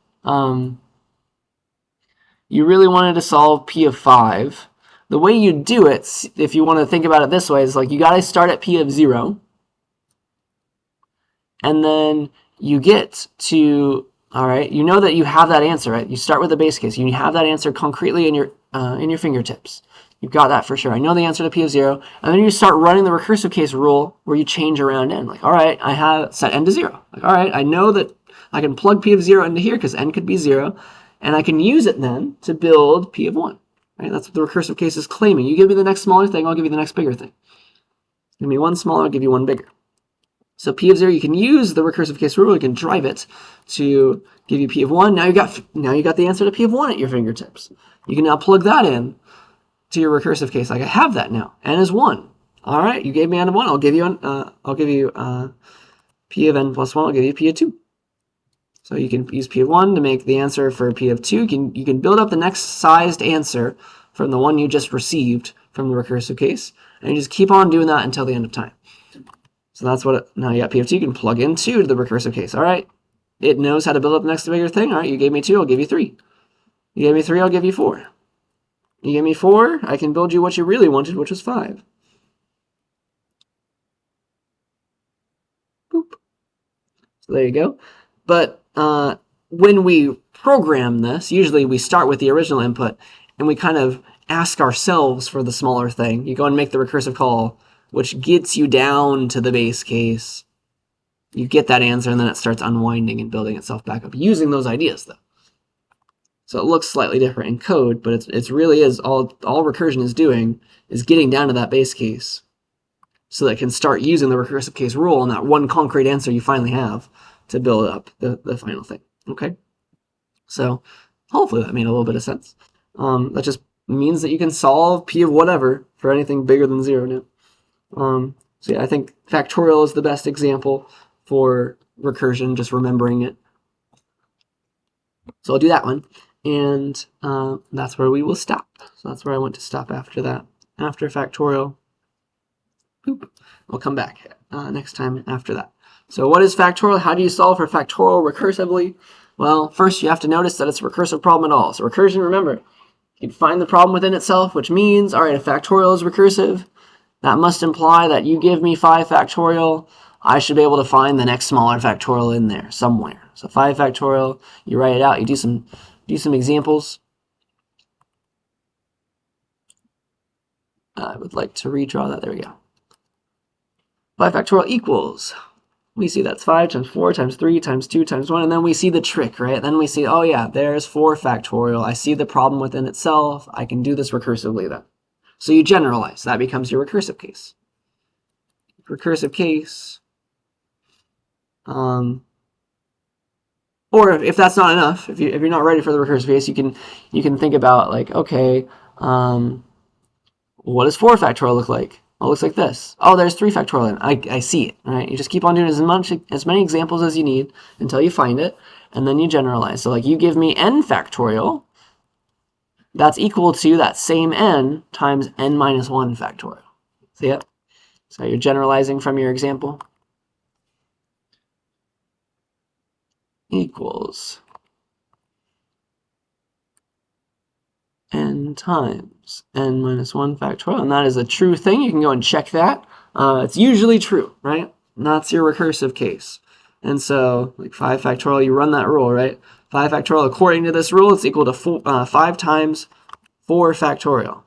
you really wanted to solve P of 5, the way you do it, if you want to think about it this way, is like you got to start at P of 0, and then you get to, all right, you know that you have that answer, right? You start with the base case. You have that answer concretely in your fingertips. You've got that for sure. I know the answer to P of 0. And then you start running the recursive case rule where you change around n. Like, all right, I have set n to 0. Like, all right, I know that I can plug P of 0 into here because n could be 0. And I can use it then to build P of 1. Right? That's what the recursive case is claiming. You give me the next smaller thing, I'll give you the next bigger thing. Give me one smaller, I'll give you one bigger. So P of 0, you can use the recursive case rule. You can drive it to give you P of 1. Now you got the answer to P of 1 at your fingertips. You can now plug that in to your recursive case. Like, I have that now. N is 1. All right, you gave me n of 1. I'll give you P of n plus 1. I'll give you P of 2. So you can use P of 1 to make the answer for P of 2. You can build up the next sized answer from the one you just received from the recursive case, and you just keep on doing that until the end of time. So that's now you got P of 2. You can plug in 2 to the recursive case. All right, it knows how to build up the next bigger thing. All right, you gave me 2, I'll give you 3. You gave me 3, I'll give you 4. You gave me 4, I can build you what you really wanted, which was 5. Boop. So there you go. But when we program this, usually we start with the original input and we kind of ask ourselves for the smaller thing. You go and make the recursive call, which gets you down to the base case. You get that answer, and then it starts unwinding and building itself back up using those ideas, though. So it looks slightly different in code, but it's really is all recursion is doing is getting down to that base case so that it can start using the recursive case rule on that one concrete answer you finally have to build up the final thing. Okay? So hopefully that made a little bit of sense. That just means that you can solve P of whatever for anything bigger than 0 now. So yeah, I think factorial is the best example for recursion, just remembering it. So I'll do that one. And that's where we will stop. So that's where I want to stop after that. After factorial, boop, we'll come back next time after that. So what is factorial? How do you solve for factorial recursively? Well, first you have to notice that it's a recursive problem at all. So recursion, remember, you can find the problem within itself, which means, all right, if factorial is recursive, that must imply that you give me 5 factorial, I should be able to find the next smaller factorial in there somewhere. So 5 factorial, you write it out, you do some examples, I would like to redraw that. There we go. 5 factorial equals. We see that's 5 times 4 times 3 times 2 times 1, and then we see the trick, right? Then we see, oh yeah, there's 4 factorial. I see the problem within itself. I can do this recursively then. So you generalize. That becomes your recursive case. Recursive case. Or if that's not enough, if you're not ready for the recursive case, you can think about like, okay, what does 4 factorial look like? Well, it looks like this. Oh, there's 3 factorial. I see it. Right? You just keep on doing as many examples as you need until you find it, and then you generalize. So like you give me n factorial, that's equal to that same n times n minus 1 factorial. See it? So you're generalizing from your example. Equals n times n minus 1 factorial, and that is a true thing. You can go and check that. It's usually true, right? And that's your recursive case. And so, like 5 factorial, you run that rule, right? 5 factorial, according to this rule, it's equal to 5 times 4 factorial.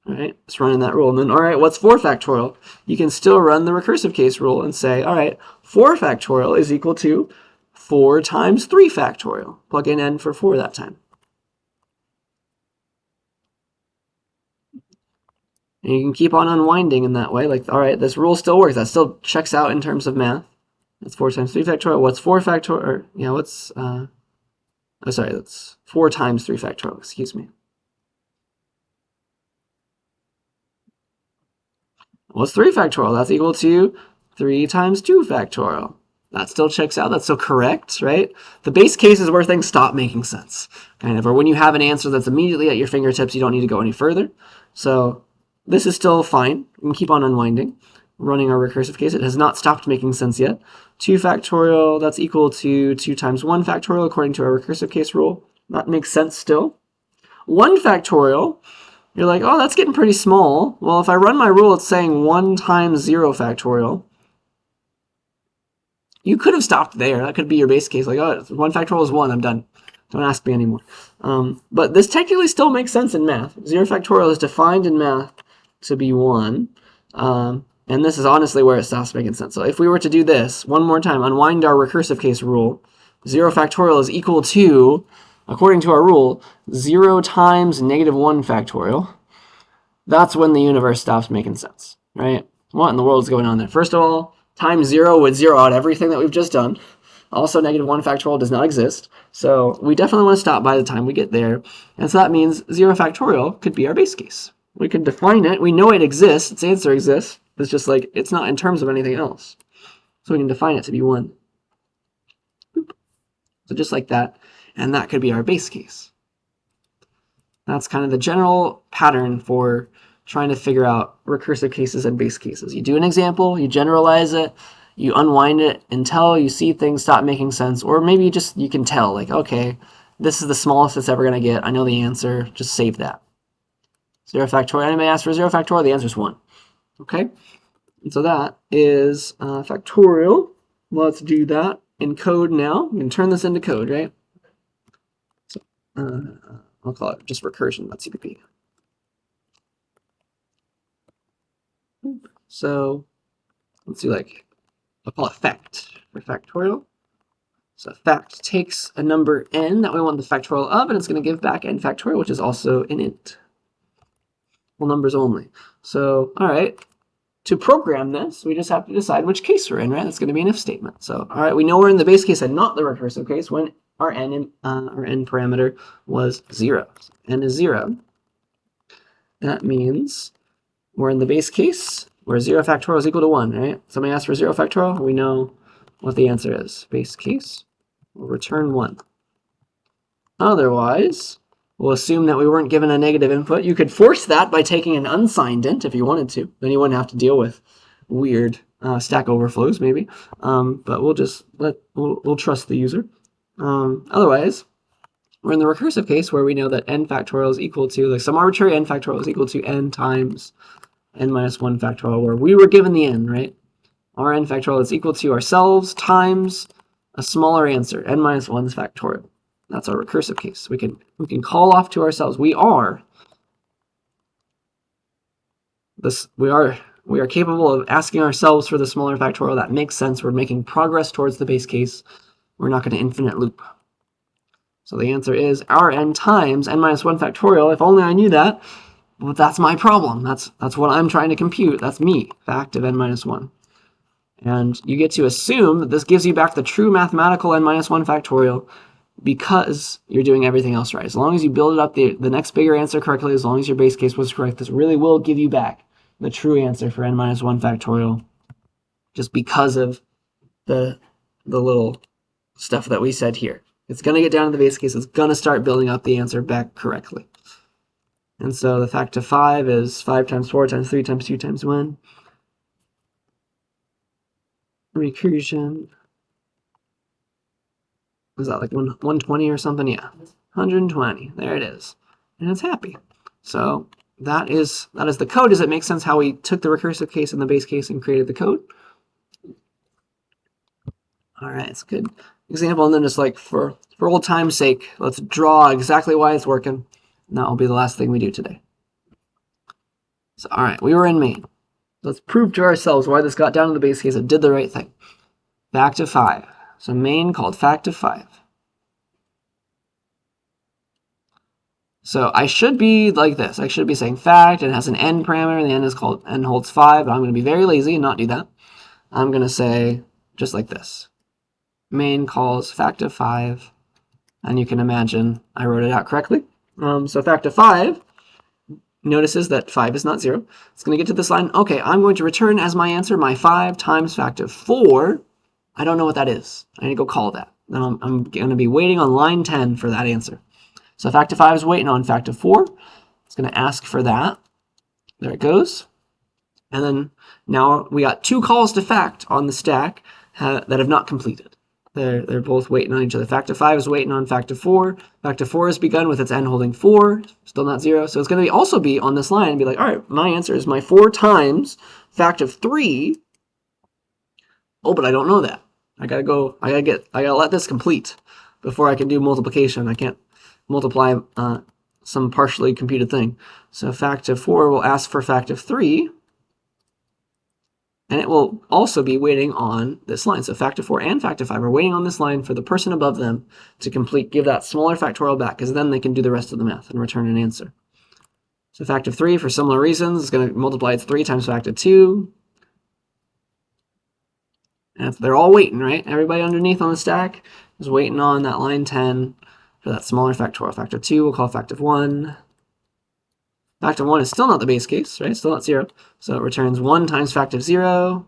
All right, it's running that rule. And then, all right, what's 4 factorial? You can still run the recursive case rule and say, all right, 4 factorial is equal to 4 times 3 factorial. Plug in n for 4 that time. And you can keep on unwinding in that way. Like, all right, this rule still works. That still checks out in terms of math. That's 4 times 3 factorial. What's 4 factorial? Or, yeah, what's, oh, sorry, that's 4 times 3 factorial, excuse me. What's 3 factorial? That's equal to 3 times 2 factorial. That still checks out. That's still correct, right? The base case is where things stop making sense, kind of, or when you have an answer that's immediately at your fingertips, you don't need to go any further. So this is still fine. We can keep on unwinding, running our recursive case. It has not stopped making sense yet. 2 factorial, that's equal to 2 times 1 factorial according to our recursive case rule. That makes sense still. 1 factorial, you're like, oh, that's getting pretty small. Well, if I run my rule, it's saying 1 times 0 factorial. You could have stopped there. That could be your base case. Like, oh, 1 factorial is 1. I'm done. Don't ask me anymore. But this technically still makes sense in math. 0 factorial is defined in math to be 1. And this is honestly where it stops making sense. So if we were to do this one more time, unwind our recursive case rule, 0 factorial is equal to, according to our rule, 0 times negative 1 factorial. That's when the universe stops making sense, right? What in the world is going on there? First of all, times 0 would zero out everything that we've just done. Also, negative 1 factorial does not exist. So we definitely want to stop by the time we get there. And so that means 0 factorial could be our base case. We can define it. We know it exists. Its answer exists. It's just like, it's not in terms of anything else. So we can define it to be 1. Boop. So just like that. And that could be our base case. That's kind of the general pattern for trying to figure out recursive cases and base cases. You do an example, you generalize it, you unwind it until you see things stop making sense, or maybe just you can tell, like, okay, this is the smallest it's ever going to get. I know the answer. Just save that. 0 factorial. Anybody ask for 0 factorial? The answer is 1. Okay? And so that is factorial. Let's do that in code now. We can turn this into code, right? So I'll call it just recursion.cpp. So let's do like, I'll call it fact for factorial. So fact takes a number n that we want the factorial of, and it's going to give back n factorial, which is also an int. Well, numbers only. So, all right, to program this, we just have to decide which case we're in, right? That's going to be an if statement. So, all right, we know we're in the base case and not the recursive case when our n parameter was 0. So n is 0. That means we're in the base case where 0 factorial is equal to 1, right? Somebody asks for 0 factorial, we know what the answer is. Base case will return 1. Otherwise, we'll assume that we weren't given a negative input. You could force that by taking an unsigned int if you wanted to. Then you wouldn't have to deal with weird stack overflows, maybe. But we'll just we'll trust the user. Otherwise, we're in the recursive case where we know that n factorial is equal to, like, some arbitrary n factorial is equal to n times n minus 1 factorial, where we were given the n, right? Our n factorial is equal to ourselves times a smaller answer, n minus 1's factorial. That's our recursive case. We can call off to ourselves. We are capable of asking ourselves for the smaller factorial. That makes sense. We're making progress towards the base case. We're not going to infinite loop. So the answer is Rn times n minus 1 factorial. If only I knew that. But that's my problem. That's what I'm trying to compute. That's me, fact of n minus 1. And you get to assume that this gives you back the true mathematical n minus 1 factorial because you're doing everything else right. As long as you build it up the next bigger answer correctly, as long as your base case was correct, this really will give you back the true answer for n minus 1 factorial just because of the little stuff that we said here. It's going to get down to the base case. It's going to start building up the answer back correctly. And so the fact of 5 is 5 times 4 times 3 times 2 times 1. Recursion. Was that like 120 or something? Yeah, 120. There it is. And it's happy. So that is the code. Does it make sense how we took the recursive case and the base case and created the code? All right, it's a good example. And then just like for old time's sake, let's draw exactly why it's working. And that will be the last thing we do today. So, all right, we were in main. Let's prove to ourselves why this got down to the base case and did the right thing. Fact of 5. So main called fact of 5. So I should be like this. I should be saying fact. It has an n parameter. And the n is called n holds 5. But I'm going to be very lazy and not do that. I'm going to say just like this. Main calls fact of 5. And you can imagine I wrote it out correctly. So fact of 5 notices that 5 is not 0. It's going to get to this line. Okay, I'm going to return as my answer my 5 times fact of 4. I don't know what that is. I need to go call that. Then I'm going to be waiting on line 10 for that answer. So fact of 5 is waiting on fact of 4. It's going to ask for that. There it goes. And then now we got 2 calls to fact on the stack that have not completed. They're both waiting on each other. Fact of 5 is waiting on fact of 4. Fact of 4 has begun with its n holding 4. Still not 0. So it's going to also be on this line and be like, all right, my answer is my 4 times fact of 3. Oh, but I don't know that. I gotta let this complete before I can do multiplication. I can't multiply some partially computed thing. So fact of 4 will ask for fact of 3. And it will also be waiting on this line. So fact of 4 and fact of 5 are waiting on this line for the person above them to give that smaller factorial back, because then they can do the rest of the math and return an answer. So fact of 3, for similar reasons, is going to multiply its 3 times fact of 2. And they're all waiting, right? Everybody underneath on the stack is waiting on that line 10 for that smaller factorial. Fact of 2 we'll call fact of 1. Fact of 1 is still not the base case, right? Still not 0. So it returns 1 times fact of 0.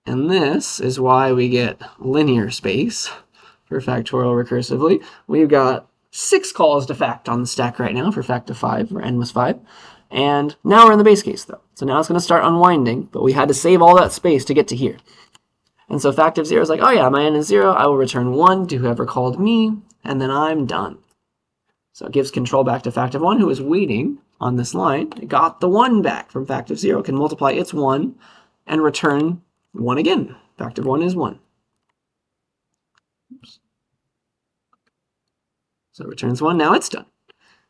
And this is why we get linear space for factorial recursively. We've got 6 calls to fact on the stack right now for fact of 5, where n was 5. And now we're in the base case, though. So now it's going to start unwinding, but we had to save all that space to get to here. And so fact of 0 is like, oh yeah, my n is 0. I will return 1 to whoever called me, and then I'm done. So it gives control back to fact of 1, who is waiting on this line. It got the 1 back from fact of 0. It can multiply its 1 and return 1 again. Fact of 1 is 1. Oops. So it returns 1. Now it's done.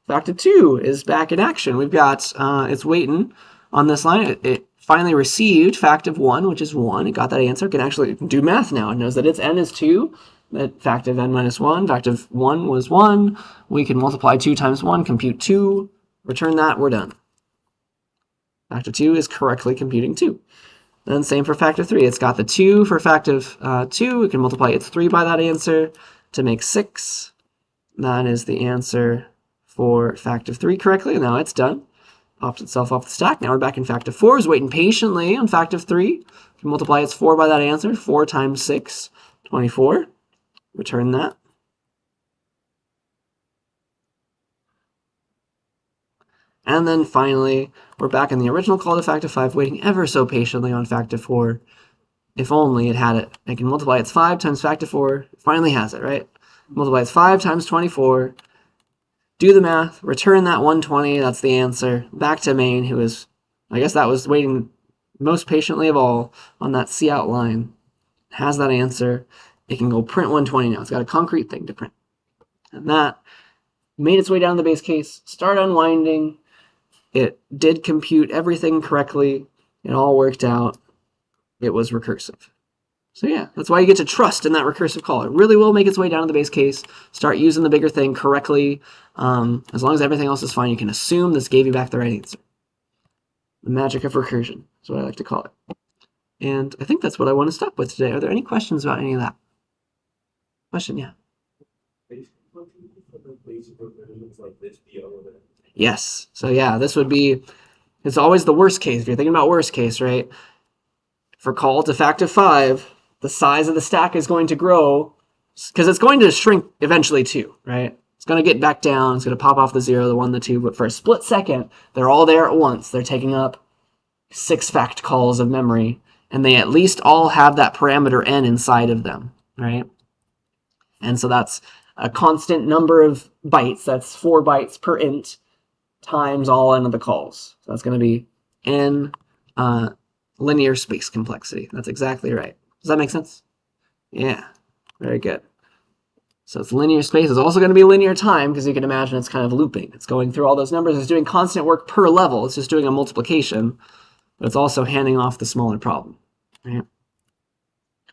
Fact of 2 is back in action. We've got, it's waiting on this line. It finally received fact of 1, which is 1. It got that answer. It can actually do math now. It knows that its n is 2. That fact of n minus 1, fact of 1 was 1. We can multiply 2 times 1, compute 2, return that, we're done. Fact of 2 is correctly computing 2. Then same for fact of 3. It's got the 2 for fact of 2. We can multiply its 3 by that answer to make 6. That is the answer for fact of 3 correctly. Now it's done. Pops itself off the stack. Now we're back in fact of 4. Is waiting patiently on fact of 3. We can multiply its 4 by that answer. 4 times 6, 24. Return that. And then finally, we're back in the original call to fact of 5, waiting ever so patiently on fact of 4. If only it had it. It can multiply its 5 times fact of 4. It finally has it, right? Multiply its 5 times 24. Do the math. Return that 120. That's the answer. Back to main, who is, I guess that was waiting most patiently of all on that cout line. Has that answer. It can go print 120 now. It's got a concrete thing to print. And that made its way down the base case, start unwinding. It did compute everything correctly. It all worked out. It was recursive. So yeah, that's why you get to trust in that recursive call. It really will make its way down to the base case, start using the bigger thing correctly. As long as everything else is fine, you can assume this gave you back the right answer. The magic of recursion is what I like to call it. And I think that's what I want to stop with today. Are there any questions about any of that? Question, yeah. Yes. So yeah, this would be, it's always the worst case. If you're thinking about worst case, right? For call to factor 5, the size of the stack is going to grow because it's going to shrink eventually too, right? It's going to get back down. It's going to pop off the 0, the 1, the 2. But for a split second, they're all there at once. They're taking up 6 fact calls of memory, and they at least all have that parameter n inside of them, right? And so that's a constant number of bytes. That's 4 bytes per int times all n of the calls. So that's going to be n linear space complexity. That's exactly right. Does that make sense? Yeah, very good. So it's linear space. It's also going to be linear time because you can imagine it's kind of looping. It's going through all those numbers. It's doing constant work per level. It's just doing a multiplication, but it's also handing off the smaller problem. Right?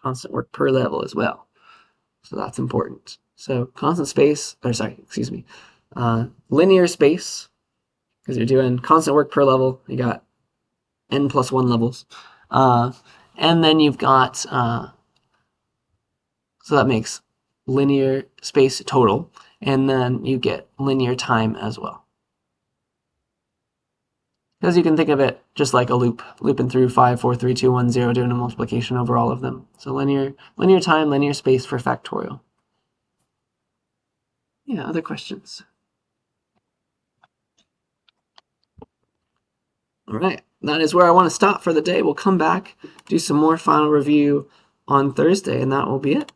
Constant work per level as well. So that's important. So constant space, or sorry, excuse me, linear space, because you're doing constant work per level. You got n plus 1 levels. And then you've got, so that makes linear space total. And then you get linear time as well. Because you can think of it just like a loop, looping through 5, 4, 3, 2, 1, 0, doing a multiplication over all of them. So linear time, linear space for factorial. Yeah, other questions? All right, that is where I want to stop for the day. We'll come back, do some more final review on Thursday, and that will be it.